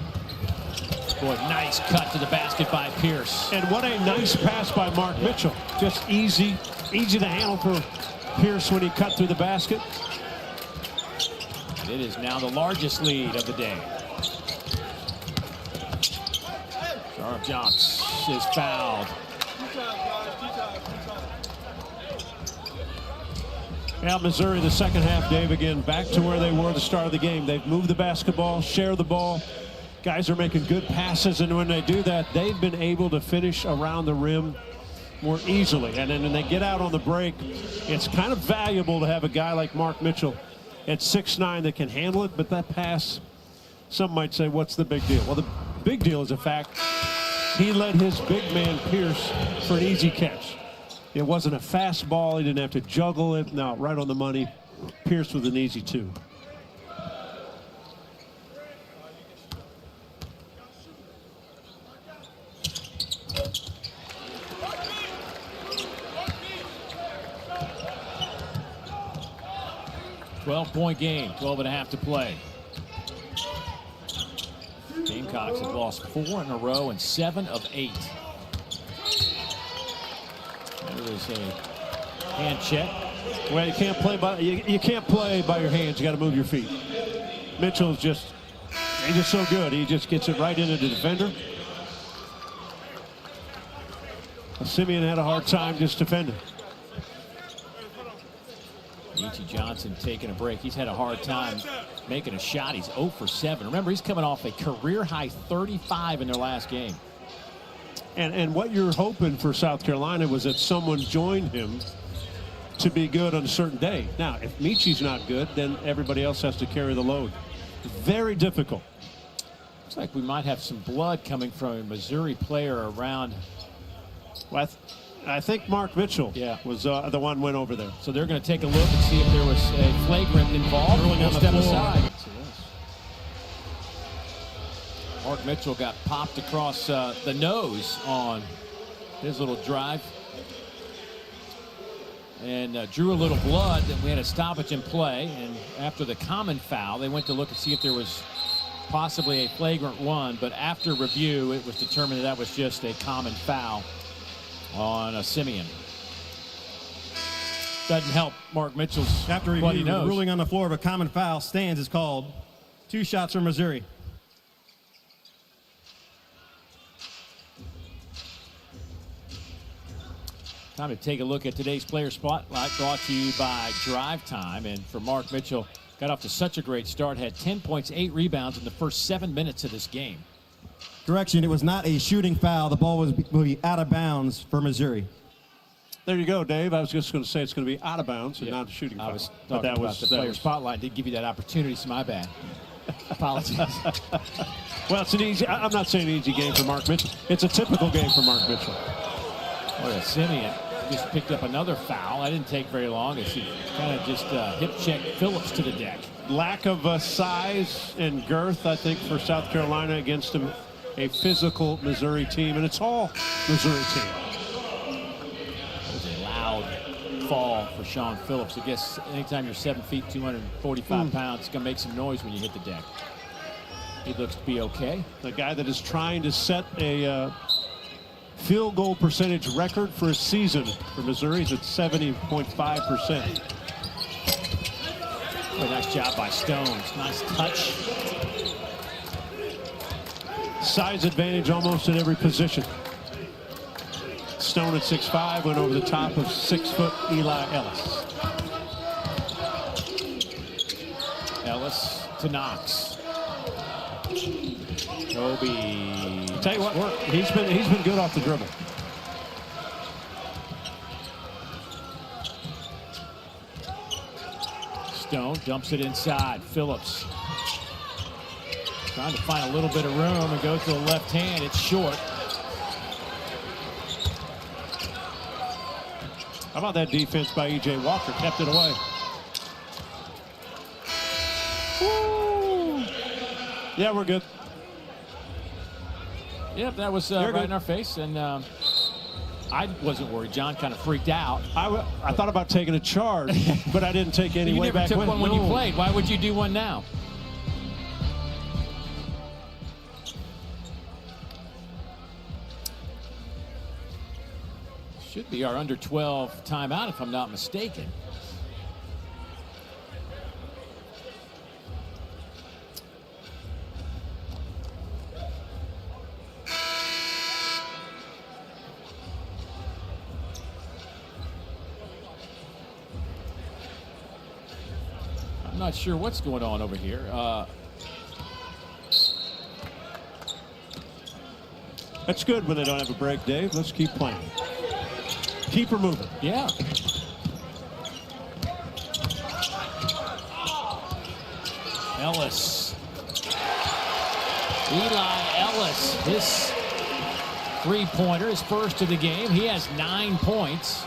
Boy, nice cut to the basket by Pierce. And what a nice pass by Mark Mitchell. Just easy to handle for Pierce when he cut through the basket. It is now the largest lead of the day. Sharp Johnson is fouled. Now Missouri, the second half, Dave, again, back to where they were at the start of the game. They've moved the basketball, share the ball. Guys are making good passes, and when they do that, they've been able to finish around the rim more easily. And then when they get out on the break, it's kind of valuable to have a guy like Mark Mitchell at 6'9" that can handle it, but that pass, some might say, what's the big deal? Well, the big deal is the fact he led his big man Pierce for an easy catch. It wasn't a fast ball. He didn't have to juggle it. No, right on the money. Pierce with an easy 2. 12-point game, 12 and a half to play. Gamecocks have lost 4 in a row and 7 of 8. There is a hand check. Well, you can't play by your hands. You got to move your feet. Mitchell's he's just so good. He just gets it right into the defender. Simeon had a hard time just defending. Michi Johnson taking a break. He's had a hard time making a shot. He's 0 for 7. Remember, he's coming off a career-high 35 in their last game. And what you're hoping for South Carolina was that someone joined him to be good on a certain day. Now, if Michi's not good, then everybody else has to carry the load. Very difficult. Looks like we might have some blood coming from a Missouri player around. Well, I think Mark Mitchell was the one went over there. So they're going to take a look and see if there was a flagrant involved. We'll step aside. Mark Mitchell got popped across the nose on his little drive and drew a little blood. And we had a stoppage in play. And after the common foul, they went to look and see if there was possibly a flagrant one. But after review, it was determined that was just a common foul on Simeon. Doesn't help Mark Mitchell's after review, the ruling on the floor of a common foul stands is called. 2 shots for Missouri. Time to take a look at today's player spotlight, brought to you by Drive Time. And for Mark Mitchell, got off to such a great start, had 10 points, 8 rebounds in the first 7 minutes of this game. Correction, it was not a shooting foul. The ball will be out of bounds for Missouri. There you go, Dave. I was just going to say it's going to be out of bounds and not a shooting foul. I was talking about the player spotlight. Did give you that opportunity, so my bad. Apologies. Well, it's an easy. I'm not saying an easy game for Mark Mitchell. It's a typical game for Mark Mitchell. Oh, yeah, Simeon just picked up another foul. I didn't take very long as he kind of just hip checked Phillips to the deck. Lack of size and girth, I think, for South Carolina against a physical Missouri team, and it's all Missouri team. That was a loud fall for Sean Phillips. I guess anytime you're 7 feet, 245 pounds, it's going to make some noise when you hit the deck. He looks to be okay. The guy that is trying to set a field goal percentage record for a season for Missouri is at 70.5%. Oh, nice job by Stones. Nice touch. Size advantage almost in every position. Stone at 6'5", went over the top of 6-foot Eli Ellis. Ellis to Knox. Kobe. Tell you what, he's been good off the dribble. Stone dumps it inside. Phillips trying to find a little bit of room and goes to the left hand. It's short. How about that defense by E.J. Walker? Kept it away. Woo. Yeah, we're good. Yep, that was right in our face, and I wasn't worried. John kind of freaked out. I thought about taking a charge, but I didn't take any way back when. You never took one when you played. Why would you do one now? Should be our under 12 timeout, if I'm not mistaken. I'm not sure what's going on over here. That's good when they don't have a break, Dave. Let's keep playing. Keep her moving. Yeah. Ellis. Eli Ellis. His three-pointer, his first of the game. He has 9 points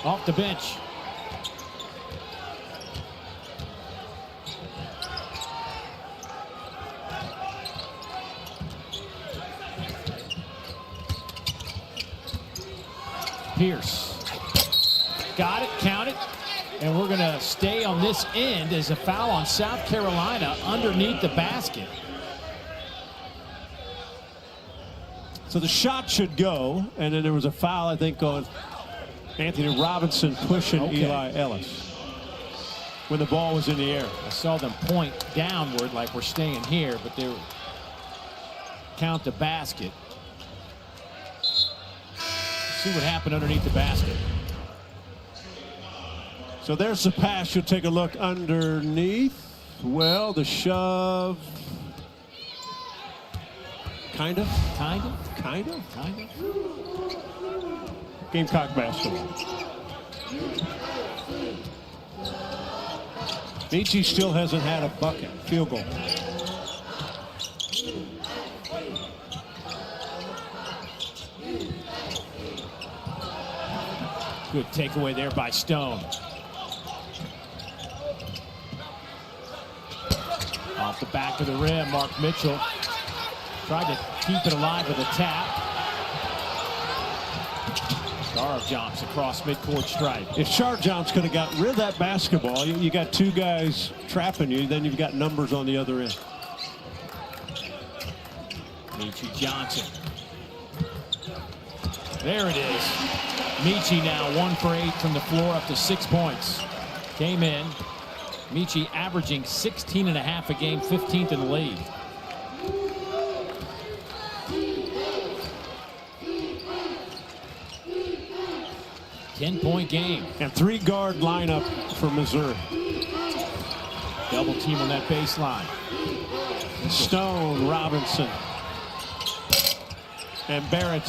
off the bench. Pierce. Got it, count it. And we're going to stay on this end as a foul on South Carolina underneath the basket. So the shot should go, and then there was a foul, I think, on Anthony Robinson pushing Eli Ellis when the ball was in the air. I saw them point downward like we're staying here, but they count the basket. Let's see what happened underneath the basket. So there's the pass. You'll take a look underneath. Well, the shove. Kind of. Gamecock basketball. Michi still hasn't had a bucket. Field goal. Good takeaway there by Stone. Off the back of the rim, Mark Mitchell tried to keep it alive with a tap. Sharp jumps across midcourt stripe. If Sharp jumps could have got rid of that basketball, you got two guys trapping you, then you've got numbers on the other end. Michi Johnson. There it is. Michi now 1 for 8 from the floor, up to 6 points. Came in. Michi averaging 16.5 a game, 15th in the league. Ten-point game. And 3-guard lineup for Missouri. Double team on that baseline. Stone, Robinson, and Barrett.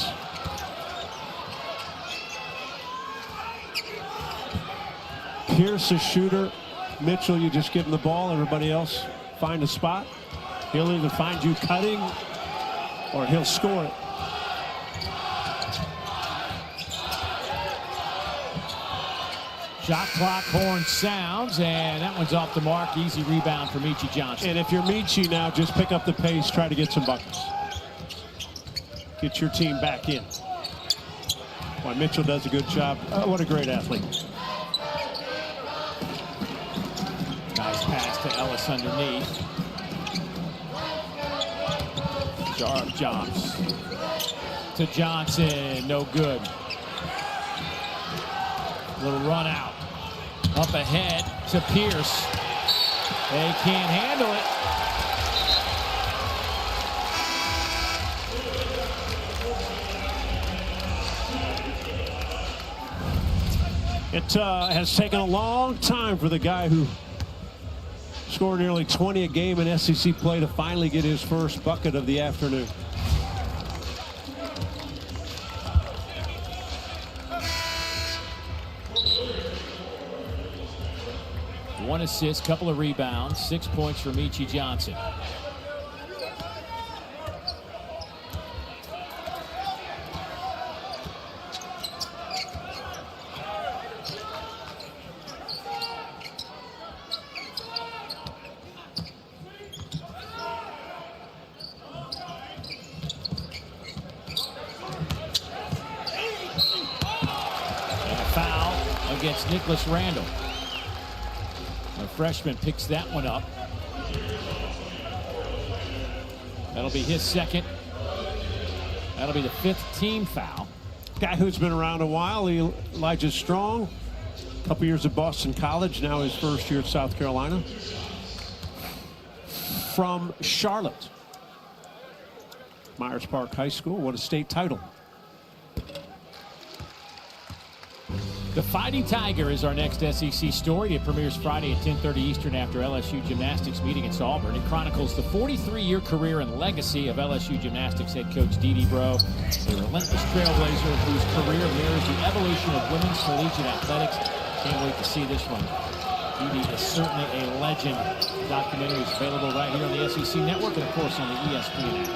Pierce a shooter. Mitchell, you just give him the ball. Everybody else find a spot. He'll either find you cutting or he'll score it. Shot clock horn sounds, and that one's off the mark. Easy rebound for Michi Johnson. And if you're Michi now, just pick up the pace, try to get some buckets. Get your team back in. Boy, Mitchell does a good job. What a great athlete. Nice pass to Ellis underneath. Sharp jumps to Johnson, no good. Little run out. Up ahead to Pierce. They can't handle it. It has taken a long time for the guy who scored nearly 20 a game in SEC play to finally get his first bucket of the afternoon. One assist, couple of rebounds, 6 points for Michi Johnson. And a foul against Nicholas Randall. The freshman picks that one up. That'll be his second. That'll be the 5th team foul. Guy who's been around a while, Elijah Strong. A couple years at Boston College, now his first year at South Carolina. From Charlotte. Myers Park High School, won a state title. The Fighting Tiger is our next SEC story. It premieres Friday at 10:30 Eastern after LSU Gymnastics meet against Auburn. It chronicles the 43-year career and legacy of LSU Gymnastics head coach Dee Bro, a relentless trailblazer whose career mirrors the evolution of women's collegiate athletics. Can't wait to see this one. Dee is certainly a legend. The documentary is available right here on the SEC Network and, of course, on the ESPN app.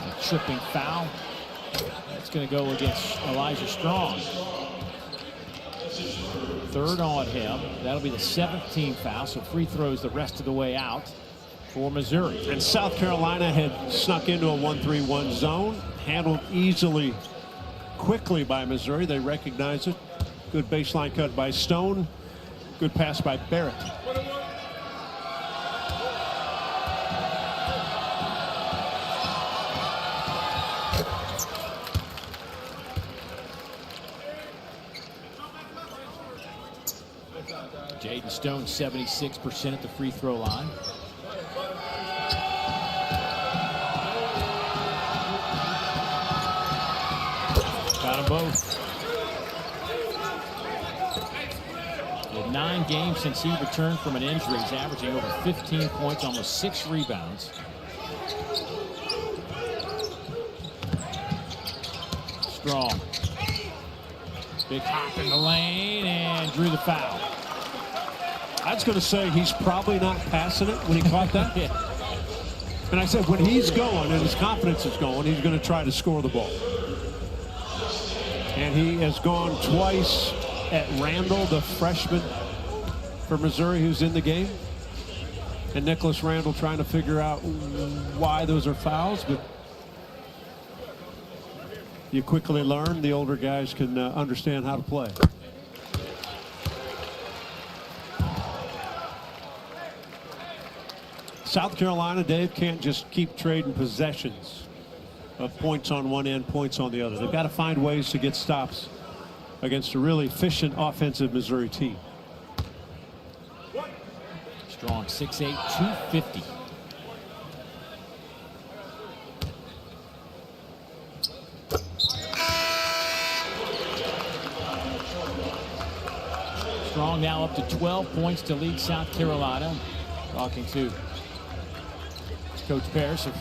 A tripping foul. It's going to go against Elijah Strong. 3rd on him. That'll be the 7th team foul, so free throws the rest of the way out for Missouri. And South Carolina had snuck into a 1-3-1 zone, handled easily quickly by Missouri. They recognize it. Good baseline cut by Stone. Good pass by Barrett. Jaden Stone 76% at the free throw line. Got them both. He had 9 games since he returned from an injury. He's averaging over 15 points, almost 6 rebounds. Strong. Big hop in the lane and drew the foul. I was going to say he's probably not passing it when he caught that. Yeah. And I said when he's going and his confidence is going, he's going to try to score the ball. And he has gone twice at Randall, the freshman for Missouri who's in the game. And Nicholas Randall trying to figure out why those are fouls, but you quickly learn the older guys can understand how to play. South Carolina, Dave, can't just keep trading possessions of points on one end, points on the other. They've got to find ways to get stops against a really efficient offensive Missouri team. Strong 6'8", 250. Strong now up to 12 points to lead South Carolina. Talking to Coach Parrish of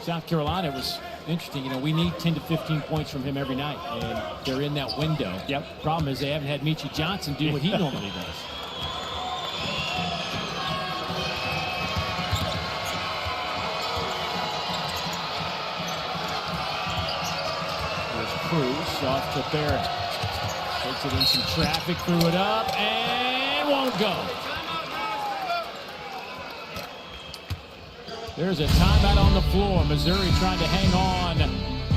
South Carolina, it was interesting. You know, we need 10 to 15 points from him every night, and they're in that window. Yep. Problem is they haven't had Michi Johnson do what he normally does. There's Cruz off to Barrett. Takes it in some traffic, threw it up, and won't go. There's a timeout on the floor. Missouri trying to hang on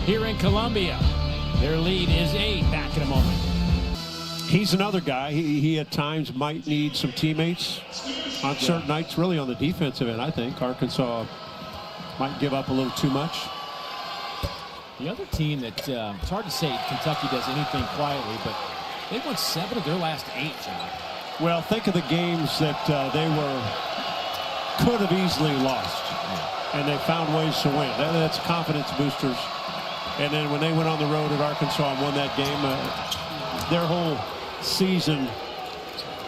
here in Columbia. Their lead is 8. Back in a moment. He's another guy. He at times might need some teammates on certain nights, really on the defensive end, I think. Arkansas might give up a little too much. The other team that, it's hard to say Kentucky does anything quietly, but they won 7 of their last 8, John. Well, think of the games that they could have easily lost. And they found ways to win. That's confidence boosters. And then when they went on the road at Arkansas and won that game, their whole season,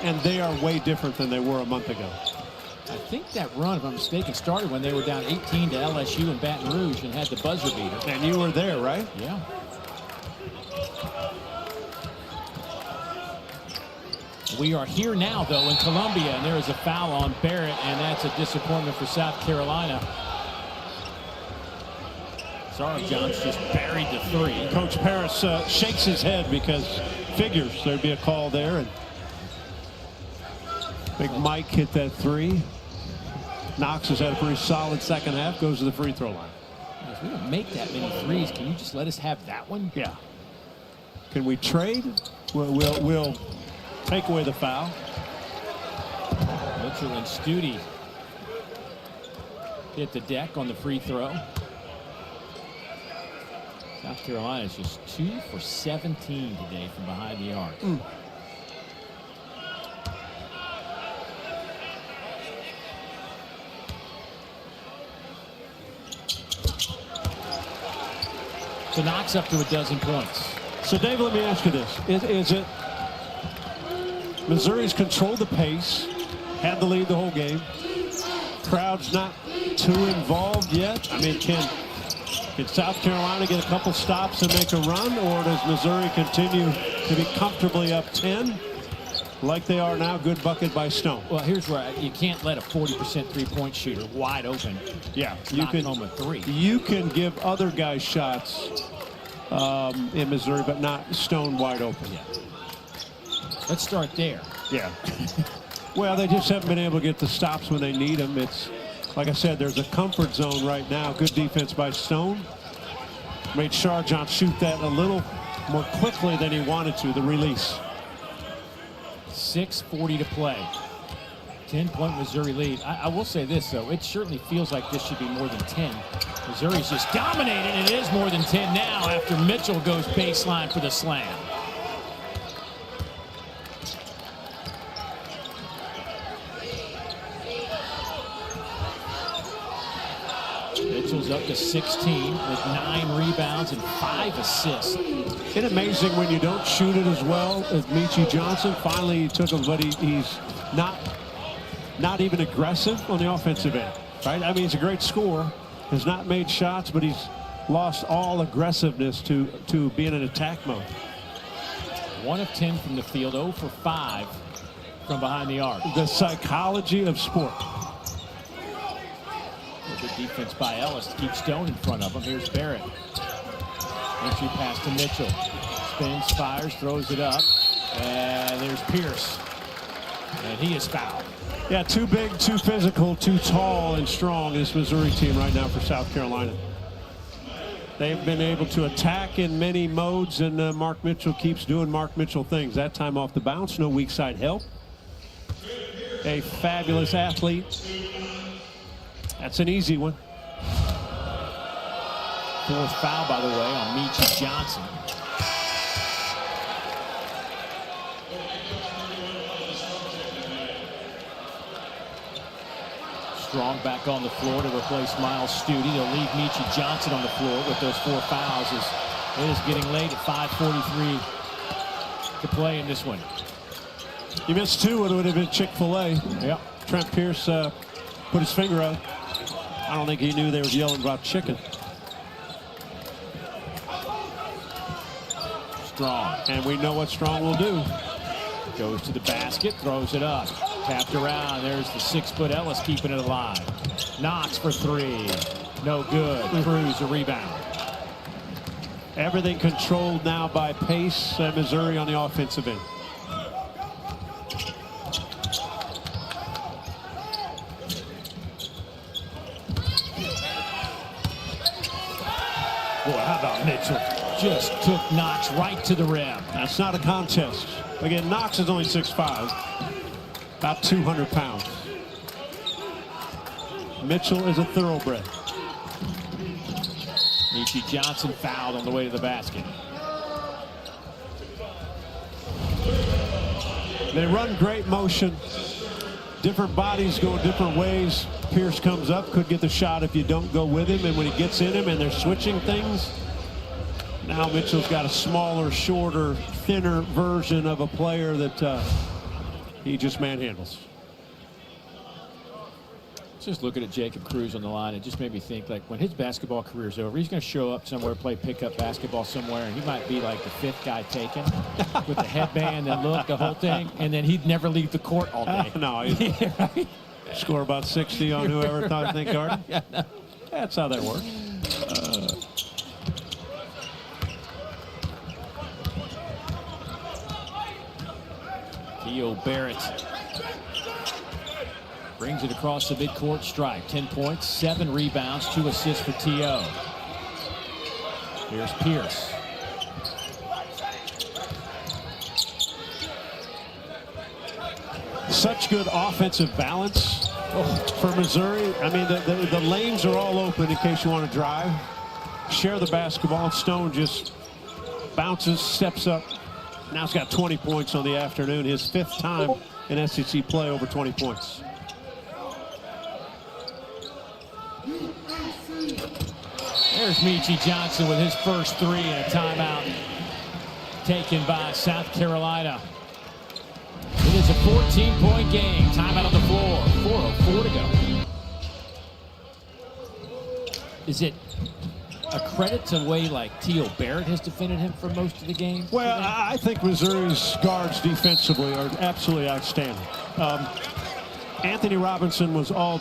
and they are way different than they were a month ago. I think that run, if I'm mistaken, started when they were down 18 to LSU in Baton Rouge and had the buzzer beater. And you were there, right? Yeah. We are here now, though, in Columbia, and there is a foul on Barrett, and that's a disappointment for South Carolina. Sorry, John's just buried the 3. Coach Parrish shakes his head because figures there'd be a call there. And Big Mike hit that 3. Knox has had a pretty solid second half, goes to the free throw line. If we don't make that many threes, can you just let us have that one? Yeah. Can we trade? We'll take away the foul. Mitchell and Studi hit the deck on the free throw. South Carolina is just 2 for 17 today from behind the arc. So Knox up to a dozen points. So Dave, let me ask you this. Is it Missouri's controlled the pace, had the lead the whole game, crowd's not too involved yet? I mean, can South Carolina get a couple stops and make a run, or does Missouri continue to be comfortably up 10 like they are now? Good bucket by Stone. Well, here's where you can't let a 40% three-point shooter wide open. Yeah, you can home a 3. You can give other guys shots in Missouri, but not Stone wide open. Yeah. Let's start there. Yeah. Well, they just haven't been able to get the stops when they need them. It's like I said, there's a comfort zone right now. Good defense by Stone. Made Sharjon shoot that a little more quickly than he wanted to, the release. 6:40 to play. 10-point Missouri lead. I will say this, though. It certainly feels like this should be more than 10. Missouri's just dominated, and it is more than 10 now after Mitchell goes baseline for the slam. Mitchell's up to 16 with 9 rebounds and 5 assists. Isn't it amazing when you don't shoot it as well as Meechie Johnson? Finally, he took him, but he's not even aggressive on the offensive end, right? I mean, he's a great scorer, has not made shots, but he's lost all aggressiveness to being in attack mode. 1 of 10 from the field, 0 for 5 from behind the arc. The psychology of sport. Good defense by Ellis to keep Stone in front of him. Here's Barrett. Entry pass to Mitchell. Spins, fires, throws it up. And there's Pierce. And he is fouled. Yeah, too big, too physical, too tall and strong, this Missouri team right now for South Carolina. They've been able to attack in many modes, and Mark Mitchell keeps doing Mark Mitchell things. That time off the bounce, no weak side help. A fabulous athlete. That's an easy one. 4th foul, by the way, on Meechie Johnson. Strong back on the floor to replace Miles Studi. They'll leave Meechie Johnson on the floor with those 4 fouls as it is getting late at 5:43 to play in this one. You missed 2, it would have been Chick-fil-A. Yeah. Trent Pierce put his finger out. I don't think he knew they were yelling about chicken. Strong. And we know what Strong will do. Goes to the basket, throws it up. Tapped around. There's the 6-foot Ellis keeping it alive. Knox for 3. No good. Cruz a rebound. Everything controlled now by pace, Missouri on the offensive end. Boy, how about Mitchell? Just took Knox right to the rim. That's not a contest. Again, Knox is only 6'5", about 200 pounds. Mitchell is a thoroughbred. Meechie Johnson fouled on the way to the basket. They run great motion. Different bodies go different ways. Pierce comes up, could get the shot if you don't go with him, and when he gets in him and they're switching things, now Mitchell's got a smaller, shorter, thinner version of a player that he just manhandles. Just looking at Jacob Cruz on the line, it just made me think, like, when his basketball career's over, he's going to show up somewhere, play pickup basketball somewhere, and he might be like the 5th guy taken with the headband and look, the whole thing, and then he'd never leave the court all day. No, Yeah, right? Score about 60 on whoever thought think Garden. Yeah, no. That's how that works. Theo Barrett brings it across the midcourt stripe. 10 points, 7 rebounds, 2 assists for T.O. Here's Pierce. Such good offensive balance for Missouri. I mean, the lanes are all open in case you want to drive. Share the basketball. Stone just bounces, steps up. Now he's got 20 points on the afternoon. His 5th time in SEC play over 20 points. There's Meechie Johnson with his first 3 and a timeout taken by South Carolina. It is a 14-point game. Timeout on the floor. 4:04 to go. Is it a credit to the way like Theo Barrett has defended him for most of the game? Well, I think Missouri's guards defensively are absolutely outstanding. Anthony Robinson was on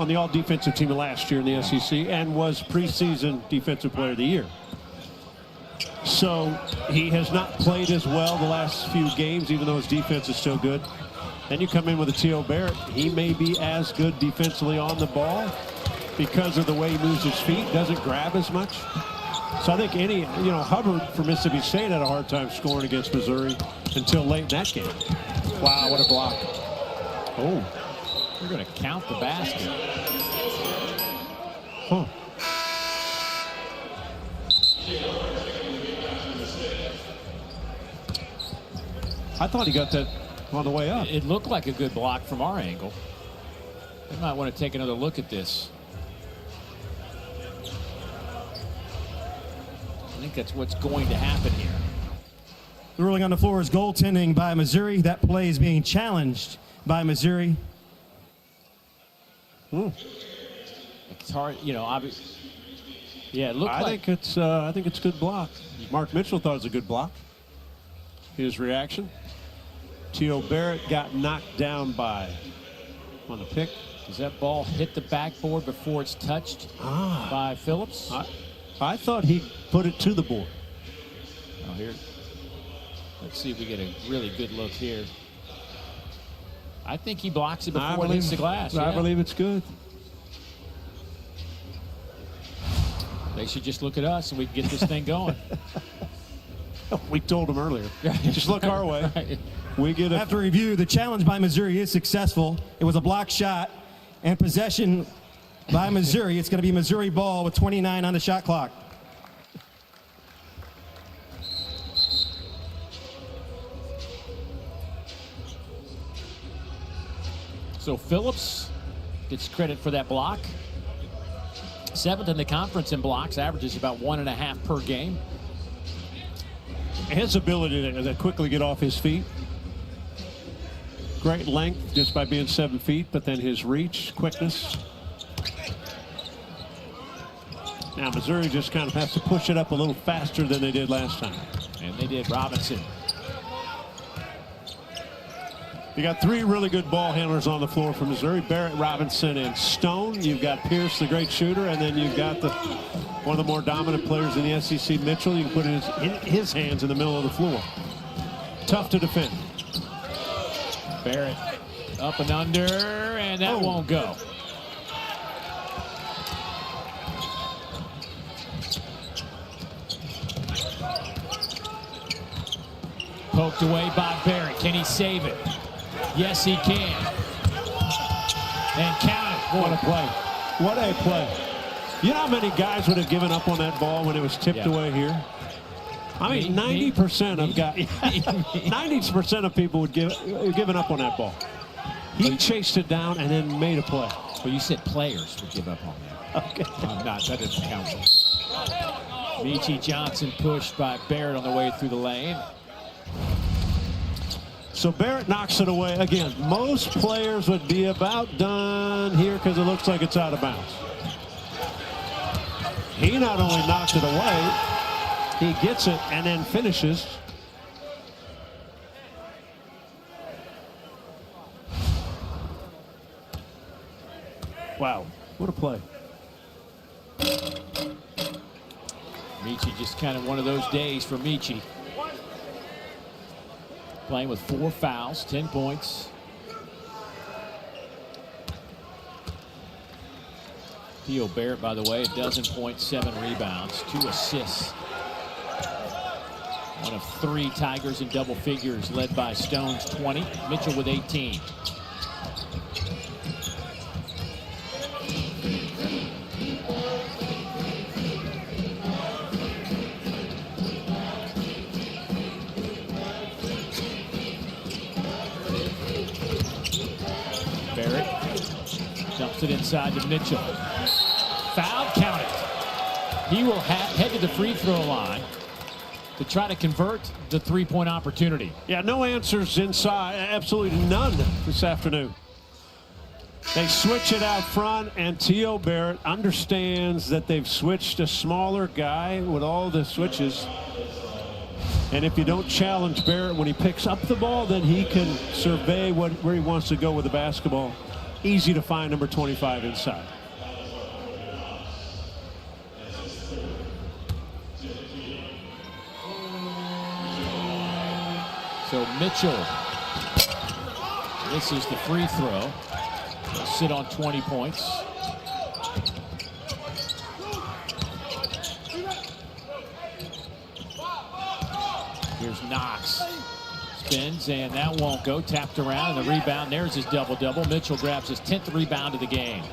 the all-defensive team last year in the SEC and was preseason Defensive Player of the Year. So he has not played as well the last few games, even though his defense is still good. Then you come in with a Theo Barrett. He may be as good defensively on the ball because of the way he moves his feet, doesn't grab as much. So I think Hubbard for Mississippi State had a hard time scoring against Missouri until late in that game. Wow, what a block. Oh, we're going to count the basket. Huh. I thought he got that on the way up. It looked like a good block from our angle. We might want to take another look at this. I think that's what's going to happen here. The ruling on the floor is goaltending by Missouri. That play is being challenged by Missouri. It's hard, obviously. Yeah, it looked I think it's a good block. Mark Mitchell thought it was a good block. His reaction. T.O. Barrett got knocked down on the pick. Does that ball hit the backboard before it's touched by Phillips? I thought he put it to the board. Oh, here. Let's see if we get a really good look here. I think he blocks it before it hits the glass. I believe it's good. They should just look at us and we can get this thing going. We told them earlier. Just look our way. Right. We get a After review, the challenge by Missouri is successful. It was a block shot and possession by Missouri. It's going to be Missouri ball with 29 on the shot clock. So Phillips gets credit for that block. 7th in the conference in blocks, averages about 1.5 per game. his ability to quickly get off his feet. Great length just by being 7 feet, but then his reach, quickness. Now Missouri just kind of has to push it up a little faster than they did last time. And they did. Robinson. You got three really good ball handlers on the floor for Missouri: Barrett, Robinson, and Stone. You've got Pierce, the great shooter, and then you've got one of the more dominant players in the SEC, Mitchell. You can put his hands in the middle of the floor. Tough to defend. Barrett up and under, and that won't go. Poked away by Barrett. Can he save it? Yes, he can. And count it. What a play. What a play. You know how many guys would have given up on that ball when it was tipped away here? I mean, 90% of guys, 90% of people would given up on that ball. He chased it down and then made a play. Well, you said players would give up on that. Okay. That doesn't count. Michi Johnson pushed by Barrett on the way through the lane. So Barrett knocks it away. Again, most players would be about done here because it looks like it's out of bounds. He not only knocked it away, he gets it and then finishes. Wow, what a play. Michi, just kind of one of those days for Michi. Playing with 4 fouls, 10 points. Theo Barrett, by the way, a dozen points, 7 rebounds, 2 assists. One of 3 Tigers in double figures, led by Stone's 20. Mitchell with 18. Barrett dumps it inside to Mitchell. Foul, count it. He will head to the free throw line to try to convert the 3-point opportunity. Yeah, no answers inside, absolutely none this afternoon. They switch it out front, and Theo Barrett understands that they've switched a smaller guy with all the switches. And if you don't challenge Barrett when he picks up the ball, then he can survey where he wants to go with the basketball. Easy to find number 25 inside. So Mitchell misses the free throw. He'll sit on 20 points. Here's Knox. Spins, and that won't go. Tapped around, and the rebound. There's his double-double. Mitchell grabs his 10th rebound of the game.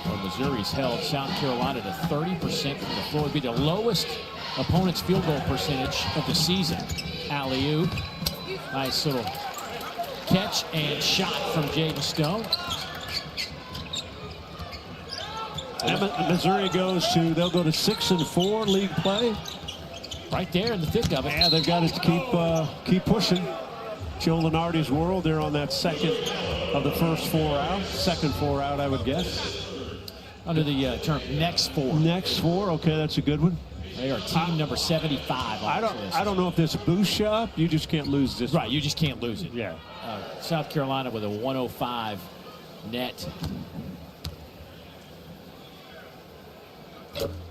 Well, Missouri's held South Carolina to 30% from the floor. It would be the lowest opponent's field goal percentage of the season. Alley-oop. Nice little catch and shot from Jaden Stone. Missouri they'll go to 6-4 league play. Right there in the thick of it. Yeah, they've got to keep pushing. Joe Lunardi's world, they're on that second of the first 4 out. Second 4 out, I would guess. Under the term next 4. Next 4, okay, that's a good one. They are team number 75 on this list. I don't know if this boosts you up. You just can't lose this. Right, you just can't lose it. Yeah. South Carolina with a 105 net.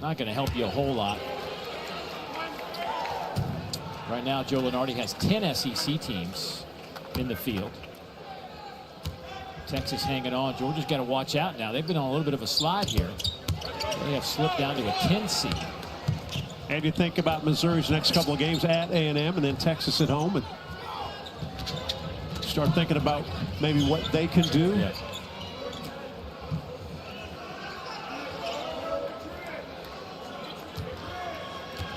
Not going to help you a whole lot. Right now, Joe Lunardi has 10 SEC teams in the field. Texas hanging on. Georgia's got to watch out now. They've been on a little bit of a slide here. They have slipped down to a 10 seed. And you think about Missouri's next couple of games at A&M and then Texas at home, and start thinking about maybe what they can do. Yeah.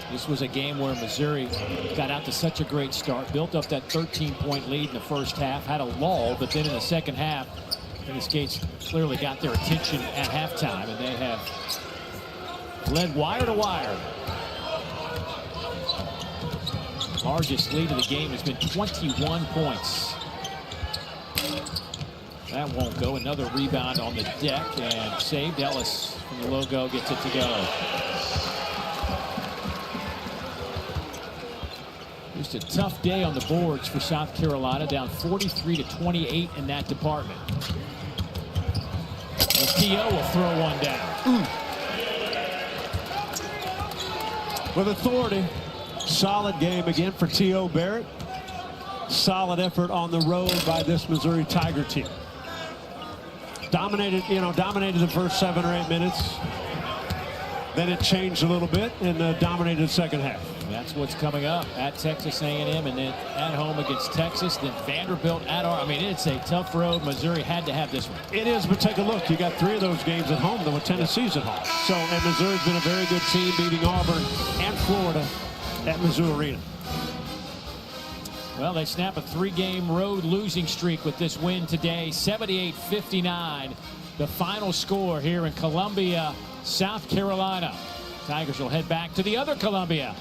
This was a game where Missouri got out to such a great start, built up that 13-point lead in the first half, had a lull, but then in the second half, the Skates clearly got their attention at halftime, and they have led wire to wire. Largest lead of the game has been 21 points. That won't go. Another rebound on the deck and saved. Ellis from the logo gets it to go. Just a tough day on the boards for South Carolina, down 43-28 in that department. T.O. will throw one down. With authority. Solid game again for T.O. Barrett. Solid effort on the road by this Missouri Tiger team. Dominated the first 7 or 8 minutes. Then it changed a little bit and dominated the second half. That's what's coming up at Texas A&M, and then at home against Texas, then Vanderbilt at I mean, it's a tough road. Missouri had to have this one. It is, but take a look. You got 3 of those games at home, though, with Tennessee's at home. So, and Missouri's been a very good team, beating Auburn and Florida at Mizzou Arena. Well, they snap a 3-game road losing streak with this win today, 78-59. The final score here in Columbia, South Carolina. Tigers will head back to the other Columbia